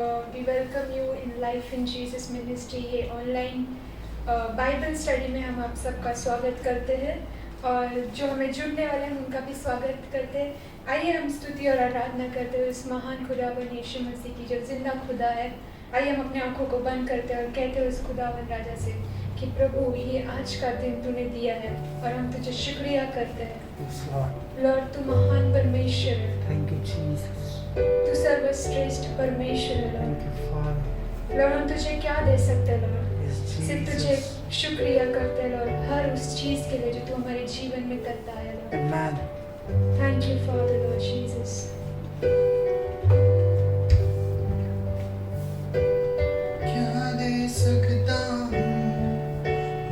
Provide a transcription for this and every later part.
We welcome you in life in Jesus ministry. ये online bible study में हम आप सबका स्वागत करते हैं और जो हमें जुड़ने वाले हैं उनका भी स्वागत करते हैं। आइए हम स्तुति और आराधना करते हुए इस महान खुदावन यीशु मसीह की जो जिंदा खुदा है। आइए हम अपने आंखों को बंद करते हैं और कहते हैं उस खुदावन राजा से कि प्रभु ये आज का दिन तूने दिया है और हम तुझे शुक्रिया करते हैं। Yes, Lord. लॉर्ड तू महान परमेश्वर है, Thank you, Jesus. तू सर्वश्रेष्ठ परमेश्वर है। Thank you, Father. लॉर्ड हम तुझे क्या दे सकते हैं लॉर्ड, Yes, सिर्फ तुझे Jesus. शुक्रिया करते हैं लॉर्ड हर उस चीज के लिए जो तू हमारे जीवन में करता है Lord. Amen. Thank you father Lord Jesus. क्या दे सकता हूँ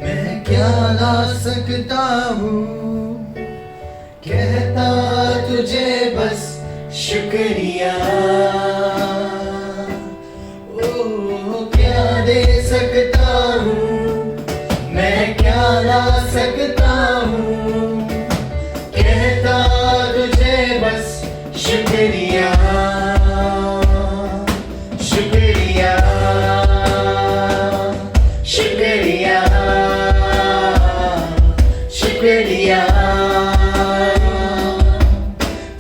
मैं, क्या ला सकता हूँ, कहता तुझे बस शुक्रिया। ओ क्या दे सकता हूँ मैं, क्या ला सकता हूँ, कहता तुझे बस शुक्रिया शुक्रिया शुक्रिया शुक्रिया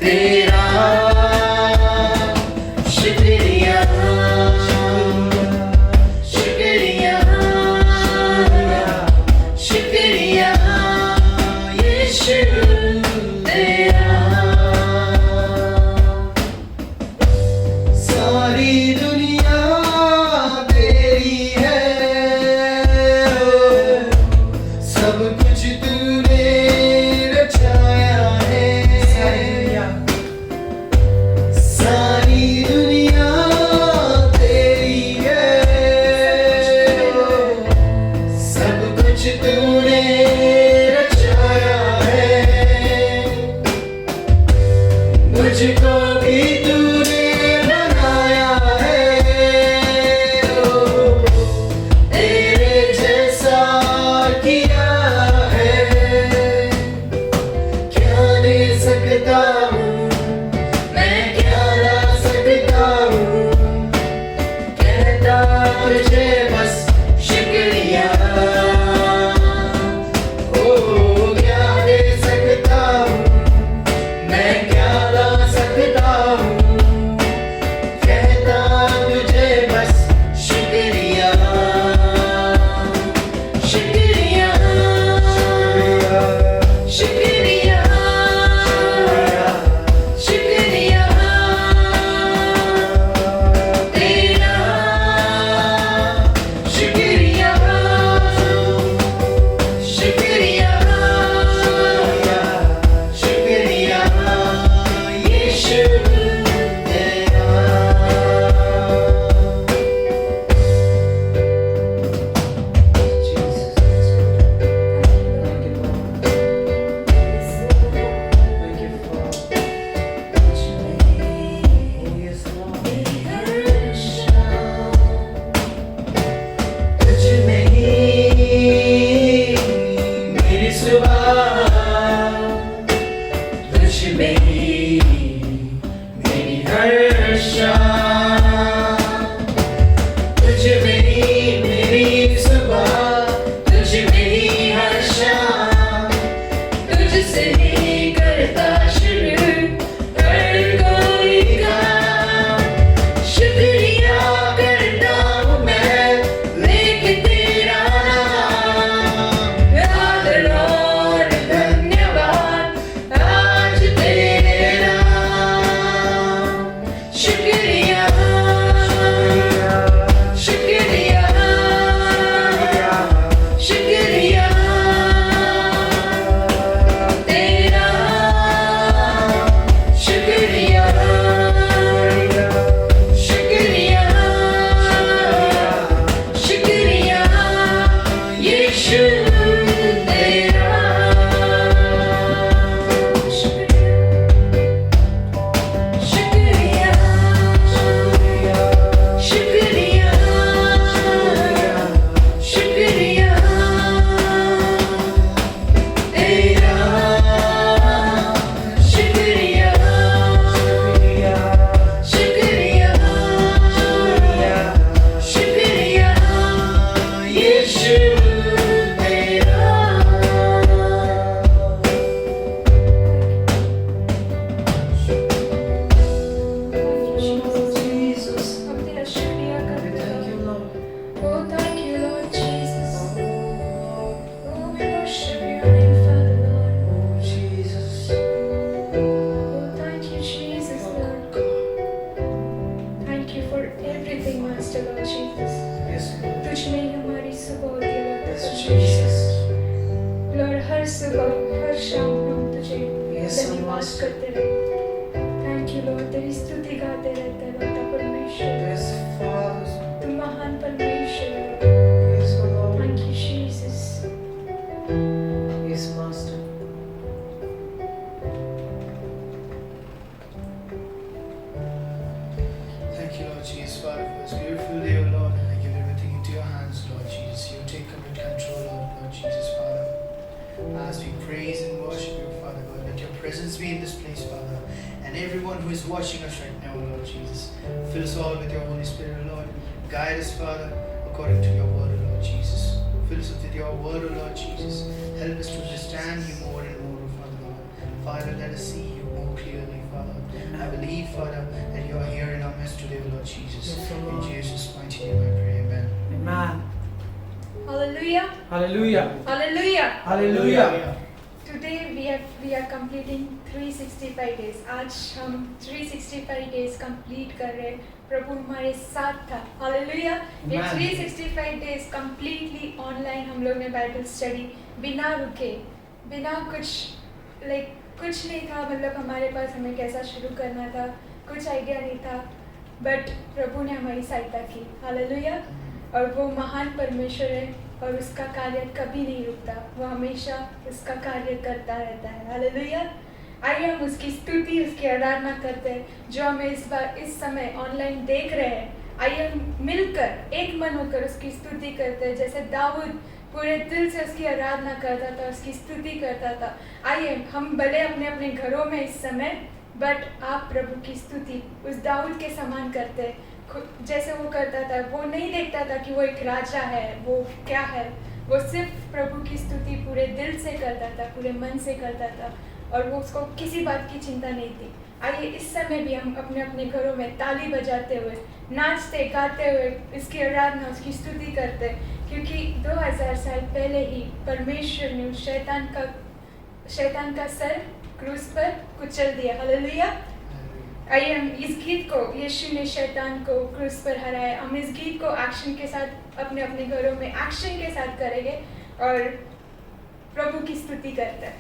तेरा शुक्रिया शुक्रिया शुक्रिया बात करते रहे। थैंक यू लॉर्ड, तेरी स्तुति गाते रहते हैं लॉर्ड परमेश्वर। Yes, Father. तुम महान परमेश्वर हो। Yes, Lord. Thank you Jesus. Yes, Master. Thank you, Lord Jesus, Father, for this beautiful day, O Lord, and I give everything into your hands, Lord Jesus. You take complete control, Lord Jesus, Father. As we praise and worship you, Father God, let your presence be in this place, Father. And everyone who is watching us right now, Lord Jesus, fill us all with your Holy Spirit, Lord. Guide us, Father, according to your word, Lord Jesus. Fill us with your word, Lord Jesus. Help us to understand you more and more, Father God. Father, let us see you more clearly, Father. I believe, Father, that you are here in our midst today, Lord Jesus. Yes, In Lord. Jesus' mighty name I pray, amen. Amen. Hallelujah. Hallelujah. Hallelujah. Hallelujah. Today we are completing 365 days. आज हम 365 days complete कर रहे हैं। प्रभु हमारे साथ था। Hallelujah. ये Amen. 365 days completely online हम लोग ने बाइबल स्टडी बिना रुके, बिना कुछ नहीं था, मतलब हमारे पास हमें कैसा शुरू करना था, कुछ आइडिया नहीं था, बट प्रभु ने हमारी सहायता की। हालेलुया। और वो महान परमेश्वर है और उसका कार्य कभी नहीं रुकता, वो हमेशा उसका कार्य करता रहता है। हालेलुया। आइए हम उसकी स्तुति, उसकी आराधना करते हैं। जो हमें इस समय ऑनलाइन देख रहे हैं, आइए हम मिलकर एक मन होकर उसकी स्तुति करते हैं, जैसे दाऊद पूरे दिल से उसकी आराधना करता था, उसकी स्तुति करता था। आइए हम भले अपने अपने घरों में इस समय, बट आप प्रभु की स्तुति उस दाऊद के समान करते हैं, जैसे वो करता था। वो नहीं देखता था कि वो एक राजा है, वो क्या है, वो सिर्फ प्रभु की स्तुति पूरे दिल से करता था, पूरे मन से करता था, और वो उसको किसी बात की चिंता नहीं थी। आइए इस समय भी हम अपने अपने घरों में ताली बजाते हुए, नाचते गाते हुए इसकी आराधना, उसकी स्तुति करते, क्योंकि 2000 साल पहले ही परमेश्वर ने शैतान का सर क्रूस पर कुचल दिया। हालेलुया। आइए हम इस गीत को, यीशु ने शैतान को क्रूस पर हराया, हम इस गीत को एक्शन के साथ अपने अपने घरों में एक्शन के साथ करेंगे और प्रभु की स्तुति करते हैं।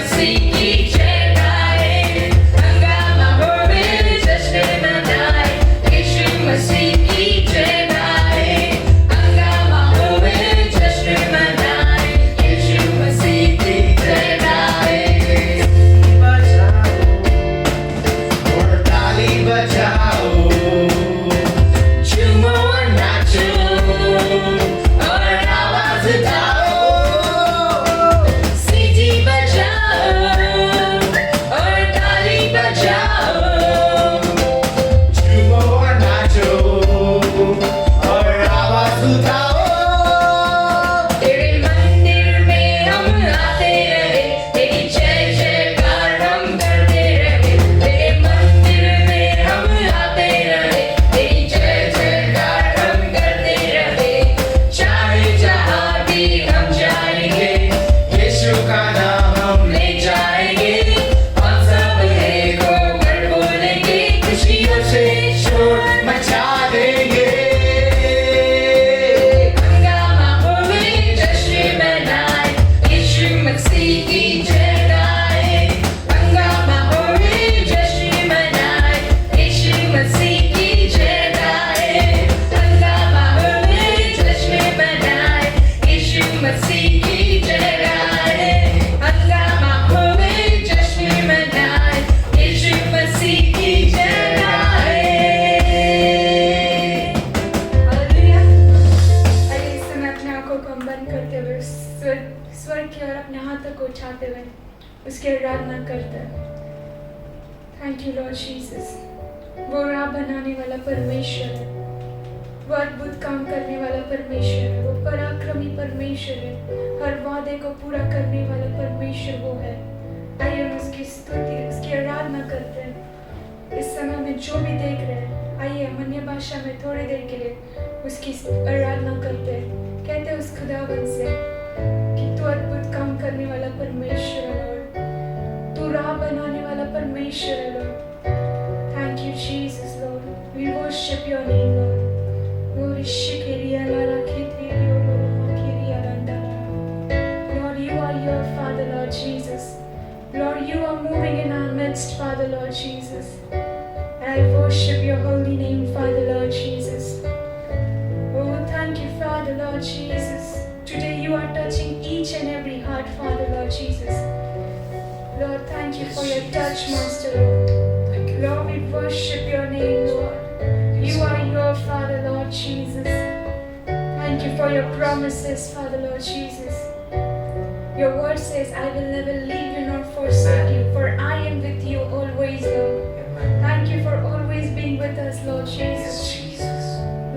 मसीह की जय गाए हंगामा होवे जश्न मनाए यीशु मसीह की जय गाए हंगामा होवे जश्न मनाए यीशु मसीह की जय गाए और ताली बजाओ झूमो और नाचो और आवाज उठाओ सीटी बजाओ और ताली बजाओ झूमो और नाचो और आवाज उठाओ तेरे मंदिर में हम आते रहे तेरी जय जयकार हम करते रहे तेरे मंदिर में हम आते रहे तेरी जय जयकार हम करते रहे चाहे जहाँ भी हम जाएंगे यीशु का नाम हम ले जाएंगे हम सब एक होकर बोलेंगे खुशियों से शोर मचा देंगे हंगामा होवे जश्न मनाए यीशु मसीह की जय गाए हंगामा होवे जश्न मनाए यीशु मसीह की जय गाए हंगामा होवे जश्न मनाए यीशु मसीह की जय गाए हंगामा होवे जश्न मनाए यीशु मसीह की जय गाए हालेलुया। आइए इस समय अपने आंखों को हम बंद करते हुए स्वर्ग की ओर अपने हाथों को उठाते हुए उसकी आराधना करते हैं। Thank you Lord Jesus. वो राह बनाने वाला परमेश्वर है, वो अद्भुत काम करने वाला परमेश्वर है, वो पराक्रमी परमेश्वर है, हर वादे को पूरा करने वाला परमेश्वर वो है। आइए हम उसकी स्तुति उसकी आराधना करते हैं। इस समय में जो भी देख रहे हैं, आइए हम अन्य भाषा में थोड़ी देर के लिए उसकी आराधना करते हैं। कहते हैं उस खुदावन से कि तू अद्भुत काम करने वाला परमेश्वर है लॉर्ड, तू राह बनाने वाला परमेश्वर है Lord. Thank you Jesus Lord, we worship your name Lord. Lord, you are your Father, Lord Jesus. Lord, you are moving in our midst, Father, Lord Jesus. And I worship your holy name, Father, Lord Jesus. Oh, thank you, Father, Lord Jesus. Today you are touching each and every heart, Father, Lord Jesus. Lord, thank you for your touch, Master, Lord. Lord, we worship your name, Lord. You are your Father, Lord Jesus. Thank you for your promises, Father, Lord Jesus. Your word says, I will never leave you nor forsake you, for I am with you always, Lord. Thank you for always being with us, Lord Jesus.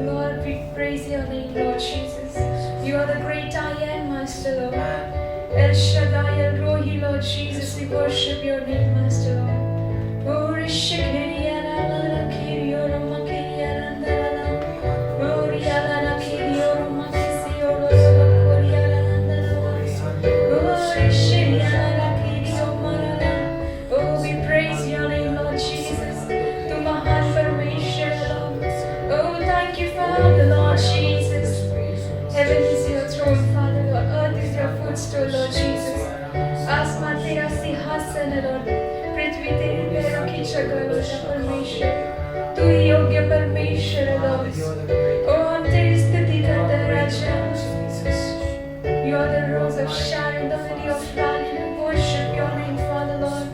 Lord, we praise your name, Lord Jesus. You are the great I am, Master, Lord. El Shaddai, El Rohi, Lord Jesus, we worship your name, Master, Lord. Oh, Rishikiriya, la la la, Kiriyo, Rama, Kiriya, la la la. Oh, Riya, la la, Kiriyo, Rama, Kisiyo, la la la, Koriya, la la la. Oh, Rishikiriya, la la, Kiriyo, ma la la. Oh, we praise your name, Lord Jesus. Tu Mahan Parmeshwar, Lord. Oh, thank you, Father, Lord Jesus. Heaven is your throne, Father, Lord. Earth is your footstool, Lord Jesus. आसमान तेरा सिंहासन है, Lord. पृथ्वी तेरे पैरों की जगह, Lord, परमेश्वर. तू ही योग्य परमेश्वर है, Lord. ओ हम तेरी स्तुति करते हैं, राजा. You are the rose of Sharon, the lily of valley. We worship your name, Father, Lord.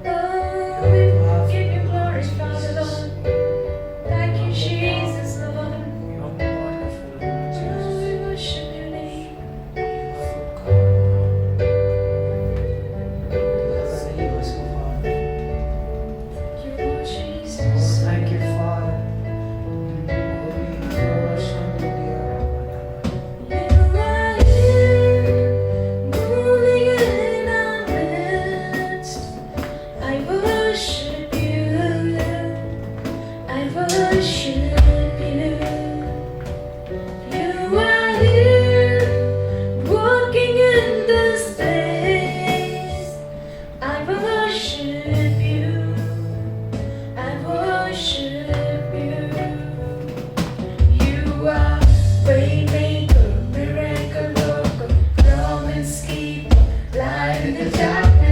Oh, we give you glory, Father, Lord. Thank you, Jesus, Lord. We worship your name. Thank you, Lord Jesus. Thank you, Father. You are here, moving in our midst. I worship you. I worship you. You are here, walking in this place. I worship you. I worship you. You are waymaker, miracle worker, promise keeper, light in the darkness.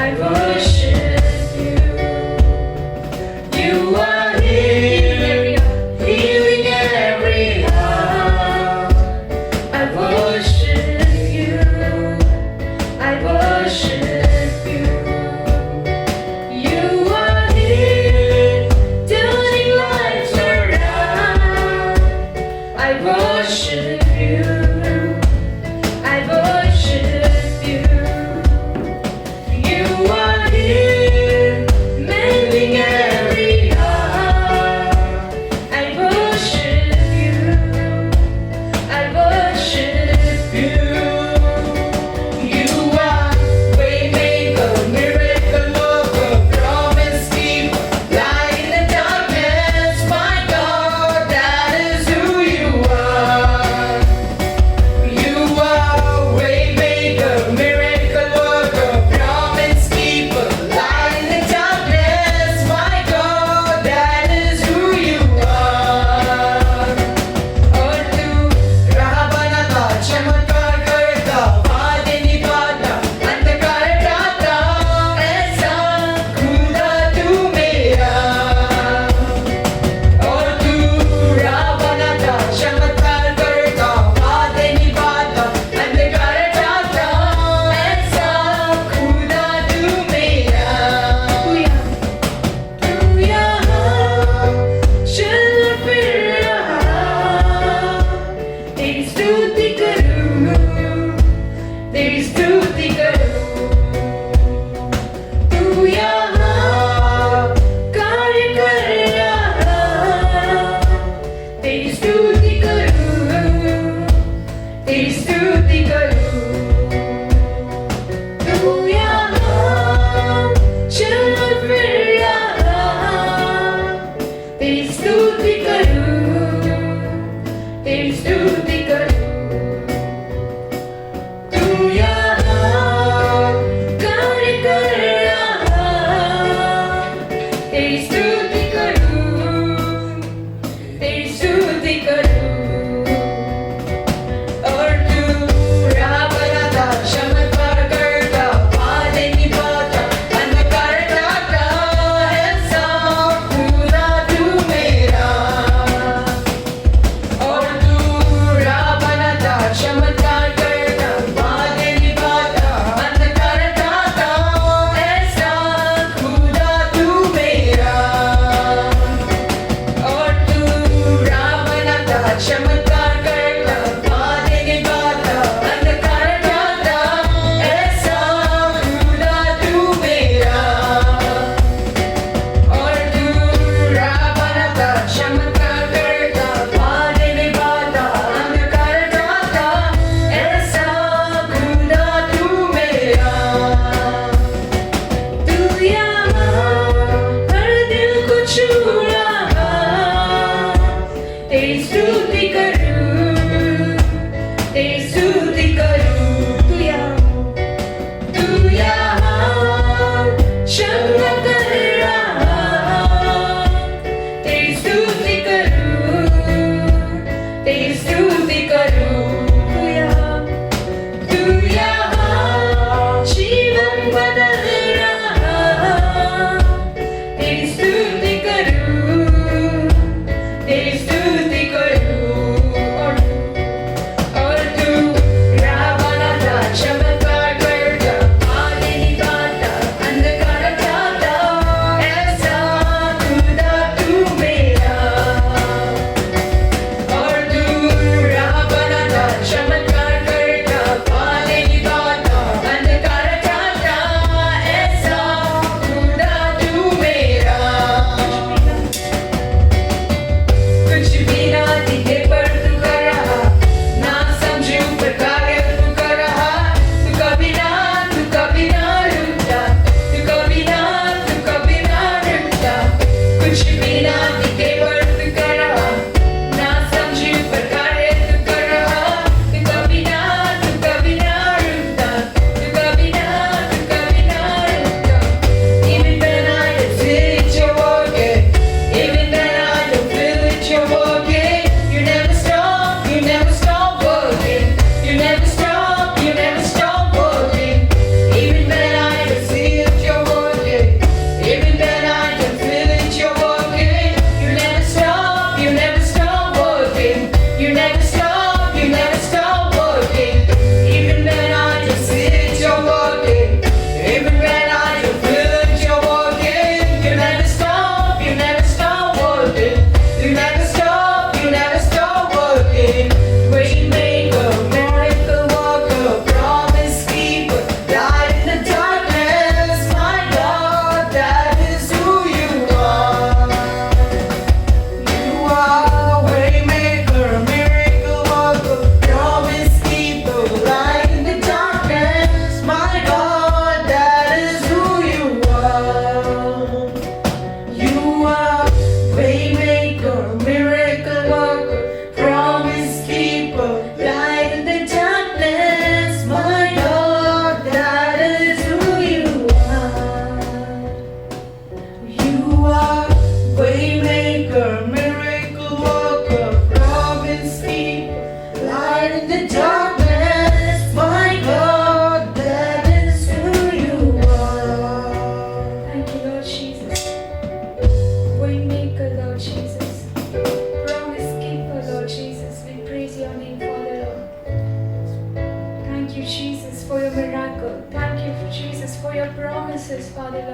I worship you. You are here, healing every heart. I worship you. I worship you. You are here, turning lives around. I worship you. I worship you. You are here.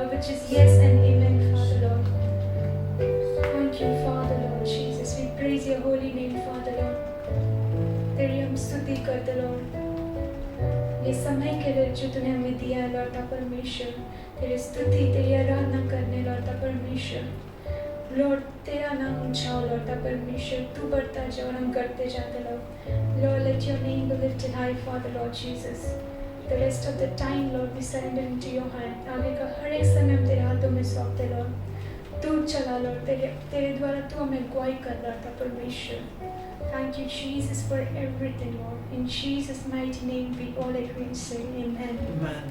Lord, which is yes and amen, Father Lord. Thank you, Father Lord Jesus. We praise your holy name, Father Lord. तेरी हम स्तुति करते Lord. ये समय के लिए जो तूने हमें दिया है लौटा परमेश्वर, तेरी स्तुति तेरी आराधना करने लौटा परमेश्वर। लॉर्ड तेरा नाम ऊंचा हो लौटा परमेश्वर, तू बढ़ता जा और हम करते जाते Lord. Lord, let your name be lifted high, Father Lord Jesus. The rest of the time, Lord, we surrender into your hand. आगे का हर एक समय हम तेरे हाथों में सौंपते Lord. तू चला Lord, तेरे द्वारा तू हमें अगुवाई कर लौटा परमेश्वर। Thank you, Jesus, for everything, Lord. In Jesus' mighty name, we all agree and say, Amen. Amen.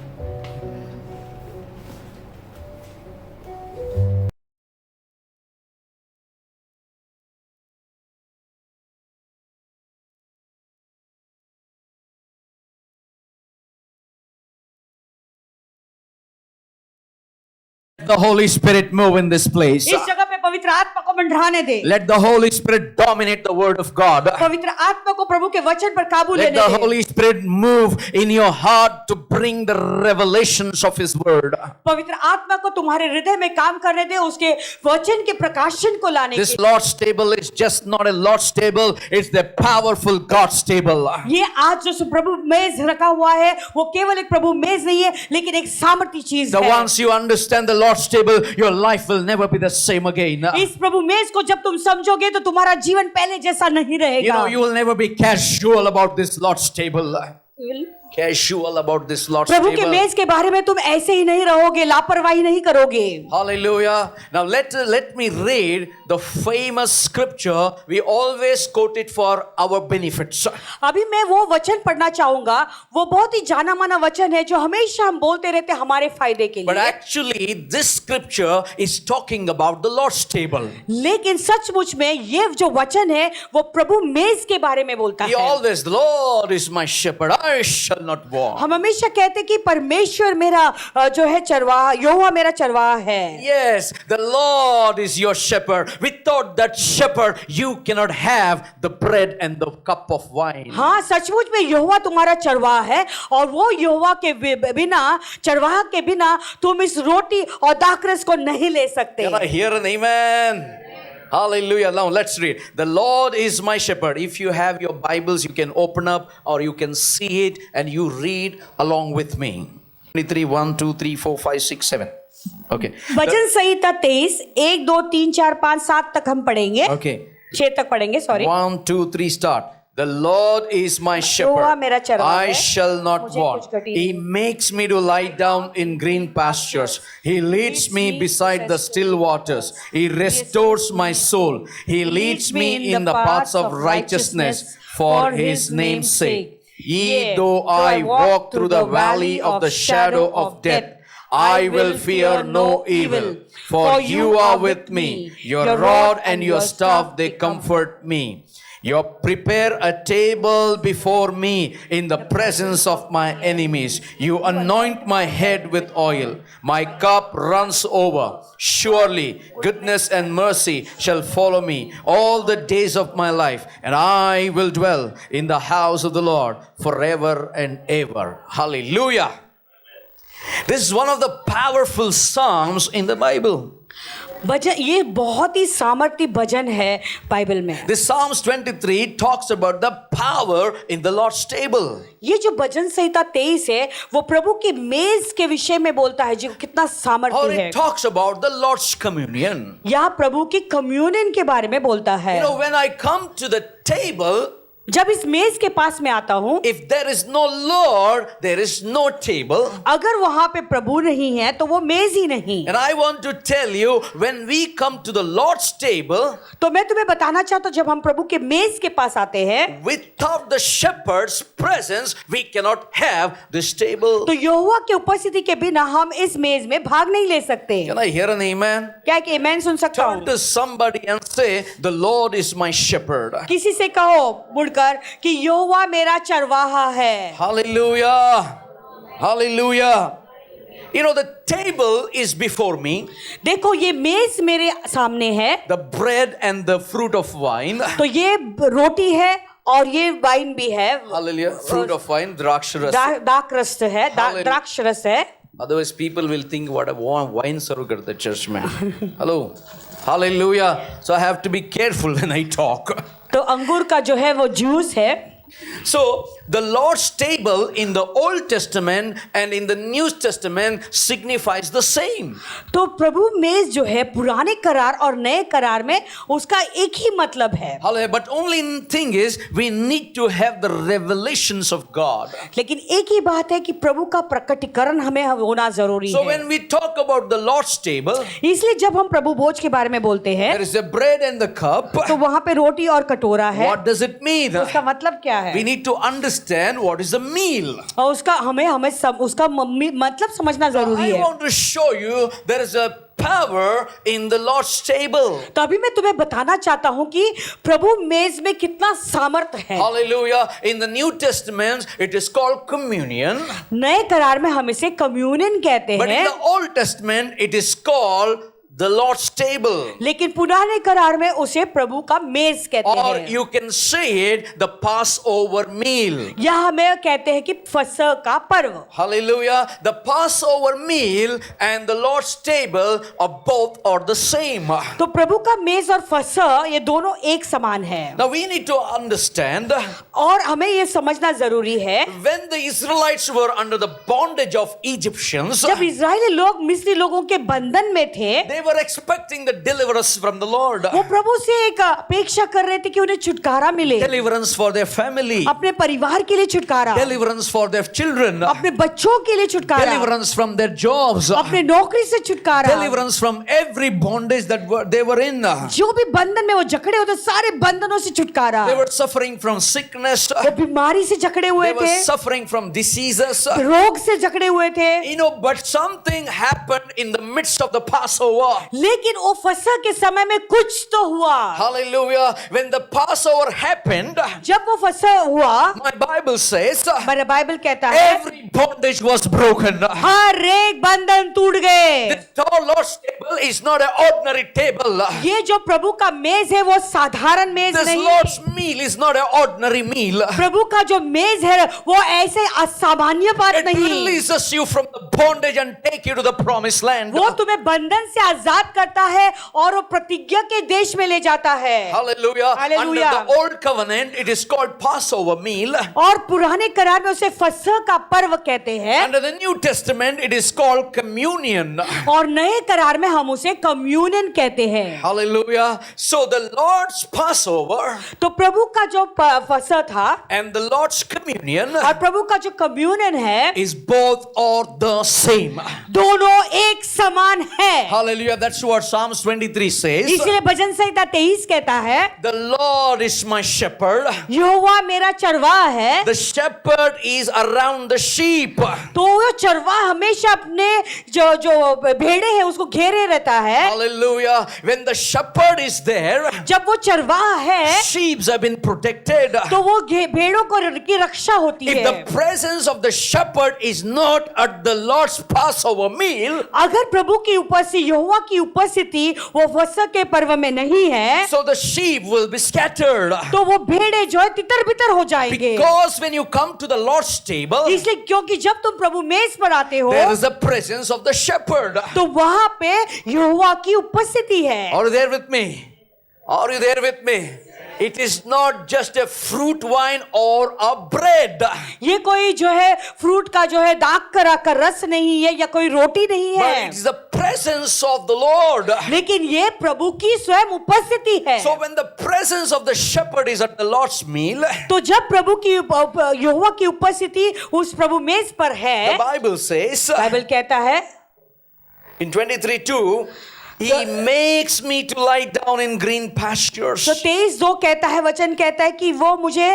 The Holy Spirit move in this place. इस जगह पे पवित्र आत्मा को मंडराने दे। Let the Holy Spirit dominate the word of God. पवित्र आत्मा को प्रभु के वचन पर काबू Let लेने the they. Holy Spirit move in your heart to bring the revelations of His word. पवित्र आत्मा को तुम्हारे हृदय में काम करने दे, उसके वचन के प्रकाशन को लाने This के। Lord's table is just not a Lord's table, it's the powerful God's table. ये आज जो प्रभु मेज रखा हुआ है वो केवल एक प्रभु मेज नहीं है लेकिन एक सामर्थी चीज The है। once you understand the Lord's table, your life will never be the same again. इस प्रभु मेज को जब तुम समझोगे तो तुम्हारा जीवन पहले जैसा नहीं You रहेगा। know, you will never be casual about this Lord's table. Casual about this Lord's प्रभु के table. मेज के बारे में तुम ऐसे ही नहीं रहोगे, लापरवाही नहीं करोगे। Hallelujah. Now let me read the famous scripture. We always quote it for our benefits. अभी मैं वो वचन पढ़ना चाहूंगा, वो बहुत ही जाना माना वचन है जो हमेशा हम बोलते रहते हैं हमारे फायदे के But लिए। actually this scripture is talking about the Lord's table. लेकिन सचमुच में ये जो वचन है वो प्रभु मेज के बारे में बोलता He है। always, the Lord is my shepherd, I shall not want. हम हमेशा कहते कि परमेश्वर मेरा जो है चरवाहा, यहोवा मेरा चरवाहा है। Yes, the Lord is your shepherd. Without that shepherd, you cannot have the bread and the cup of wine. हाँ, सचमुच में यहोवा तुम्हारा चरवाहा है और वो यहोवा के बिना, चरवाहा के बिना तुम इस रोटी और दाखरस को नहीं ले सकते। Can I hear an amen? Hallelujah. Now let's read. The Lord is my shepherd. If you have your Bibles, you can open up or you can see it and you read along with me. 23, 1, 2, 3, 4, 5, 6, 7. Okay. भजन संहिता 23, 1, 2, 3, 4, 5, 7 तक हम पढ़ेंगे। Okay. 6 तक पढ़ेंगे, sorry. 1, 2, 3, start. The Lord is my यहोवा मेरा shepherd. चरवाहा I है, shall not मुझे want. कुछ घटी He makes me to lie down in green pastures. He leads me beside the still waters. He restores my soul. He leads me in the paths of righteousness for His name's sake. Yea, though I walk through the valley of the shadow of death, I will fear no evil, for you are with me. Your rod and your staff, they comfort me. You prepare a table before me in the presence of my enemies. You anoint my head with oil. My cup runs over. Surely goodness and mercy shall follow me all the days of my life, and I will dwell in the house of the Lord forever and ever. Hallelujah. This is one of the powerful psalms in the Bible. भजन, ये बहुत ही सामर्थी भजन है Bible में। This Psalms 23 talks about the power in the Lord's table. ये जो भजन संहिता 23 है वो प्रभु की मेज के विषय में बोलता है जो कितना Or सामर्थी है। it talks about the Lord's communion. यहाँ प्रभु की कम्युनियन के बारे में बोलता है। You know, when I come to the table, जब इस मेज के पास में आता हूँ, if there is no Lord, there is no table. अगर वहां पे प्रभु नहीं है तो वो मेज ही नहीं। And I want to tell you, when we come to the Lord's table, तो मैं तुम्हें बताना चाहता हूँ जब हम प्रभु के मेज के पास आते हैं, without the shepherd's presence, we cannot have this table. तो यहोवा की उपस्थिति के बिना हम इस मेज में भाग नहीं ले सकते। Can I hear an amen? क्या एक आमेन सुन सकता Turn हूँ? to somebody and say, the Lord is my shepherd. किसी से कहो मुड़कर कि यहोवा मेरा चरवाहा है। Hallelujah. Hallelujah. You know, the table is before me. देखो ये मेज मेरे सामने है, The bread and the fruit of wine. तो ये रोटी है और ये वाइन भी है। Hallelujah. Fruit of wine, draksha ras. दाख रस है, Hallelujah. द्राक्ष रस है। Otherwise, people will think what a wine serve करते church में. Hello, hallelujah. So I have to be careful when I talk. तो अंगूर का जो है वो जूस है. So the Lord's table in the Old Testament and in the New Testament signifies the same. तो प्रभु मेज जो है पुराने करार और नए करार में उसका एक ही मतलब है. Hallelujah. But only thing is we need to have the revelations of God. लेकिन एक ही बात है कि प्रभु का प्रकटीकरण हमें होना जरूरी So है. when we talk about the Lord's table, इसलिए जब हम प्रभु भोज के बारे में बोलते हैं there is a bread and the cup. तो वहां पे रोटी और कटोरा है. What does it mean? उसका मतलब क्या है? We need to understand what is the meal. और उसका हमें उसका मतलब समझना जरूरी I है. want to show you there is a power in the Lord's table. तो अभी मैं तुम्हें बताना चाहता हूं कि प्रभु मेज में कितना सामर्थ्य है. Hallelujah. In the New Testament, it is called communion. नए करार में हम इसे कम्युनियन कहते But in हैं. the Old Testament, it is called the Lord's table. लेकिन पुराने करार में उसे प्रभु का मेज कहते Or हैं. you can say it the Passover meal. या हमें कहते हैं कि फसह का पर्व. Hallelujah. The Passover meal and the Lord's table are both are the same. तो प्रभु का मेज और फसह ये दोनों एक समान है. Now we need to understand और हमें ये समझना जरूरी है when the Israelites were under the bondage of Egyptians, जब इजरायली लोग मिस्री लोगों के बंधन में थे they were expecting the deliverance from the Lord. वो प्रभु से एक अपेक्षा कर रहे थे कि उन्हें छुटकारा मिले. Deliverance for their family. अपने परिवार के लिए छुटकारा, Deliverance for their children. अपने बच्चों के लिए छुटकारा, Deliverance from their jobs. अपने नौकरी से छुटकारा, Deliverance from every bondage that they were in. जो भी बंधन में वो जकड़े होते सारे बंधनों से छुटकारा. They were suffering from sickness. वो बीमारी से जकड़े हुए They were थे, suffering from diseases. रोग से जकड़े हुए थे. You know, but something happened in the midst of the Passover. लेकिन वो फसह के समय में कुछ तो हुआ. Hallelujah. When the Passover happened, जब वो फसह हुआ, my Bible says, मेरा बाइबल कहता है every bondage was broken. हर एक बंधन टूट गए. This Lord's table is not an ordinary table. ये जो प्रभु का मेज है वो साधारण मेज This नहीं. Lord's meal is not an ordinary meal. प्रभु का जो मेज है वो ऐसे असामान्य बात It नहीं. releases you from the bondage and take you to the promised land. वो तुम्हें बंधन से आजाद करता है और वो प्रतिज्ञा के देश में ले जाता है. Hallelujah. Hallelujah. Under the old covenant, it is called Passover meal. और पुराने करार में उसे फसह का पर्व कहते हैं. Under the New Testament, it is called communion. और नए करार में हम उसे कम्युनियन कहते हैं. Hallelujah. So the Lord's Passover तो प्रभु का जो फसह था and the Lord's communion और प्रभु का जो कम्युनियन है is both or the same. दोनों एक समान है. Hallelujah. That's what Psalms 23 says. इसलिए भजन संहिता 23 कहता है The Lord is my shepherd. यहोवा मेरा चरवाहा है. The shepherd is around the sheep. तो वो चरवाहा हमेशा अपने जो जो भेड़े हैं उसको घेरे रहता है. Hallelujah. When the shepherd is there, जब वो चरवाहा है sheep have been protected. तो वो भेड़ों को की रक्षा होती If है. the presence of the shepherd is not at the Lord's Passover meal, अगर प्रभु की उपस्थिति यहोवा की उपस्थिति वो फसह के पर्व में नहीं है so the sheep will be scattered. तो वो भेड़े जो है तितर बितर हो जाएंगे. Because when you come to the Lord's table, इसलिए क्योंकि जब तुम प्रभु मेज पर आते हो there is the presence of the shepherd. तो वहां पे यहोवा की उपस्थिति है. Are you there with me? Are you there with me? It is not just a fruit wine or a bread. ये कोई जो है फ्रूट का जो है दाग करा कर रस नहीं है या कोई रोटी नहीं But है, it is the presence of the Lord. लेकिन ये प्रभु की स्वयं उपस्थिति है. So when the presence of the shepherd is at the Lord's meal, तो जब प्रभु की यहोवा की उपस्थिति उस प्रभु मेज पर the है, Bible says बाइबल कहता है in 23:2, He makes me to lie down in green pastures. तो 23:2 कहता है, वचन कहता है कि वो मुझे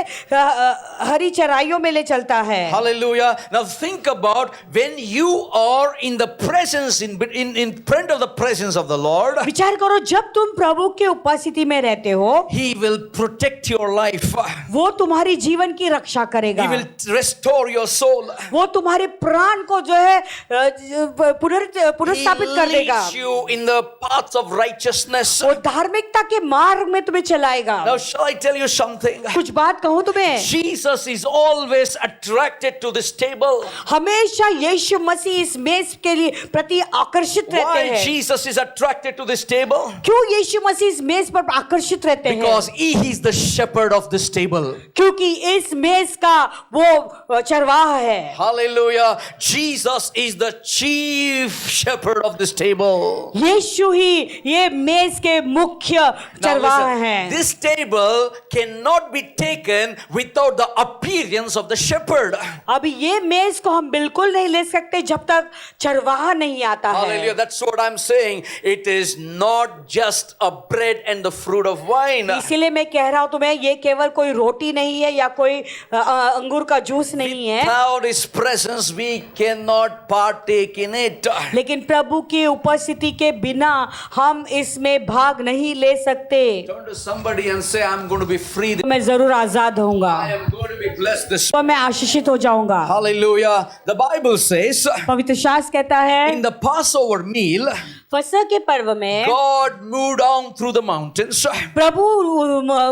हरी चराइयों में ले चलता है. Hallelujah. Now think about when you are in the presence, in front of the presence of the Lord, विचार करो जब तुम प्रभु के उपस्थिति में रहते हो He will protect your life. वो तुम्हारी जीवन की रक्षा करेगा. He will restore your soul. वो तुम्हारे प्राण को जो है He पुनर्स्थापित कर देगा. leads you in the paths of righteousness. वो धार्मिकता के मार्ग में तुम्हें चलाएगा। Now, shall I tell you something? कुछ बात कहूँ तुम्हें, Jesus is always attracted to this table. हमेशा यीशु मसीह इस मेज के लिए प्रति आकर्षित रहते Why हैं। Jesus is attracted to this table? क्यों यीशु मसीह इस मेज पर आकर्षित रहते हैं? Because he is the shepherd of this table. क्योंकि इस मेज का वो चरवाहा है। Hallelujah. Jesus is the chief shepherd of this table. यीशु ही ये मेज के मुख्य Now चरवाहा listen, हैं। this table cannot be taken without the appearance of the shepherd. अभी ये मेज को हम बिल्कुल नहीं ले सकते जब तक चरवाहा नहीं आता Hallelujah. है। That's what I'm saying. It is not just a bread and the fruit of wine. इसीलिए मैं कह रहा हूँ तुम्हें, ये केवल कोई रोटी नहीं है या कोई अंगूर का जूस नहीं है, Without his presence, we cannot partake in it. लेकिन प्रभु की उपस्थिति के बिना हम इसमें भाग नहीं ले सकते। Turn to somebody and say, I'm going to be free. मैं जरूर आजाद होऊंगा, I am going to be blessed this. तो मैं आशीषित हो जाऊंगा। Hallelujah. The Bible says, पवित्र शास्त्र कहता है, in the Passover meal, फसह के पर्व में God moved down through the mountains प्रभु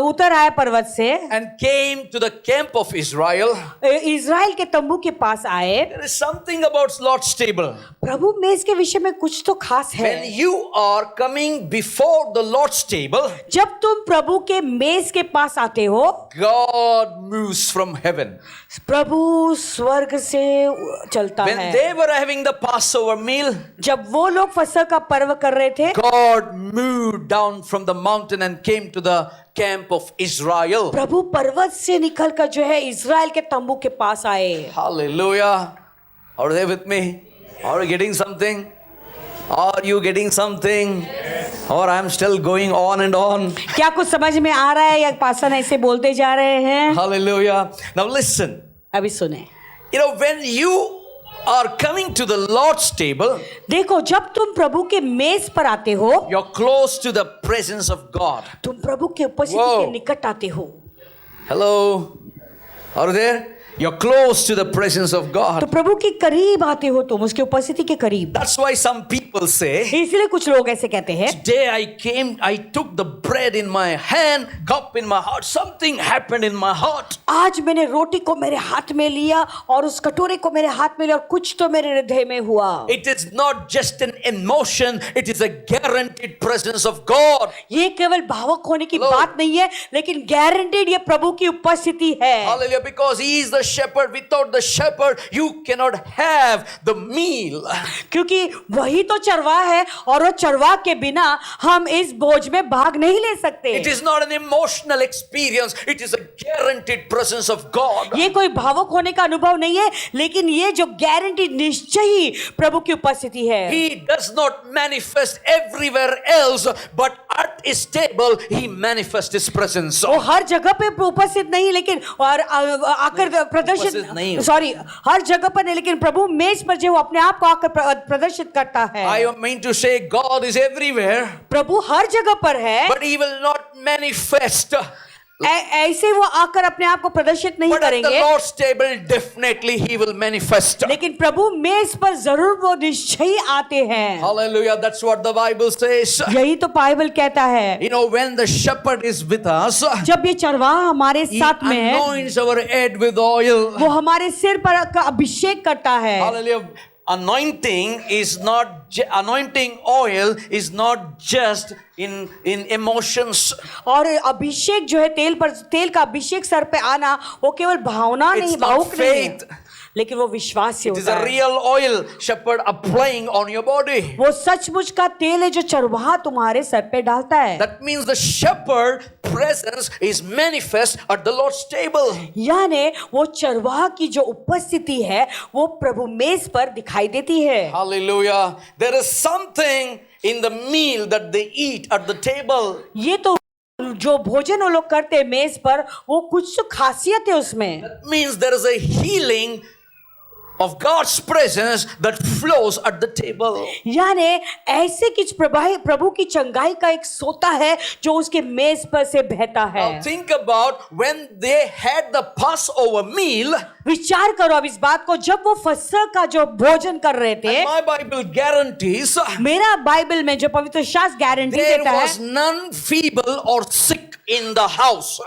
उतर आए पर्वत से, and came to the camp of Israel. Israel के तंबू के पास आए। There is something about Lord's table. प्रभु मेज के विषय में कुछ तो खास है। When you are coming before the Lord's table, जब तुम प्रभु के मेज के पास आते हो, God moves from heaven. प्रभु स्वर्ग से चलता When है। they were having the Passover meal, जब वो लोग फसह का पर्व कर रहे थे, God moved down from the mountain and came to the camp of Israel. प्रभु पर्वत से निकलकर जो है इज़राइल के तंबू के पास आए। Hallelujah. Are they with me? Are you getting something? Are you getting something? Or I'm still going on and on. क्या कुछ समझ में आ रहा है या पासन ऐसे बोलते जा रहे हैं? Hallelujah. Now listen. अभी सुने, You know, when you are coming to the Lord's table, देखो जब तुम प्रभु के मेज पर आते हो, you're close to the presence of God. तुम प्रभु के उपस्थिति Wow. के निकट आते हो। Hello? Are you there? You're close to the presence of तो God. प्रभु के करीब आते हो तुम, उसके उपस्थिति के करीब। That's why some people say, इसलिए कुछ लोग ऐसे कहते हैं, today I took the bread in my hand, cup in my heart. Something happened in my heart. आज मैंने रोटी को मेरे हाथ में लिया और उस कटोरे को मेरे हाथ में लिया और कुछ तो मेरे हृदय में हुआ। It is not just an emotion, it is a guaranteed presence of God. ये केवल भावुक होने की Hello. बात नहीं है, लेकिन गारंटीड ये प्रभु की उपस्थिति है। Hallelujah, because He is the shepherd. Without the shepherd, you cannot have the meal. क्योंकि वही तो चरवाह है और वो चरवाह के बिना हम इस भोज में भाग नहीं ले सकते। It is not an emotional experience, it is a guaranteed presence of God. ये कोई भावुक होने का अनुभव नहीं है, लेकिन ये जो गारंटी निश्चय ही प्रभु की उपस्थिति है। He does not manifest everywhere else, but at His table, He manifests His presence. वो हर जगह पे उपस्थित नहीं, लेकिन और आकर प्रदर्शित उपस्थित नहीं। सॉरी हर जगह पर नहीं, लेकिन प्रभु मेज पर जो वो अपने आप को आकर प्रदर्शित करता है। I mean to say God is everywhere, प्रभु हर जगह पर है, but He will not manifest. ऐसे वो आकर अपने आप को प्रदर्शित नहीं But at the करेंगे, Lord's table, definitely He will manifest. लेकिन प्रभु मेज पर जरूर वो निश्चय ही आते हैं। Hallelujah, that's what the Bible says. यही तो बाइबल कहता है। You know, when the shepherd is with us, जब ये चरवाहा हमारे He साथ में है, anoints our head with oil. वो हमारे सिर पर अभिषेक करता है। Hallelujah. Anointing oil is not just in emotions. और अभिषेक जो है तेल का अभिषेक सर पे आना, वो केवल भावना It's नहीं, not भावुक नहीं है, faith. लेकिन वो विश्वास से It is होता a है। real oil shepherd applying on your body. वो सचमुच का तेल है जो चरवाहा तुम्हारे सर पे डालता है। That means the shepherd presence is manifest at the Lord's table. यानी वो चरवाहा की जो उपस्थिति है वो प्रभु मेज पर दिखाई देती है। Hallelujah. There is something in the meal that they eat at the table. ये तो जो भोजन वो लोग करते हैं मेज पर, वो कुछ तो खासियत है उसमें। That means there is a healing of God's presence that flows at the table. यानी ऐसे कुछ प्रभु की चंगाई का एक सोता है जो उसके मेज पर से बहता है। Now think about when they had the Passover meal. विचार करो अब इस बात को, जब वो फसह का जो भोजन कर रहे थे, And my Bible guarantees मेरा बाइबल में जो पवित्र शास्त्र गारंटी there देता was है, none feeble or sick in the house.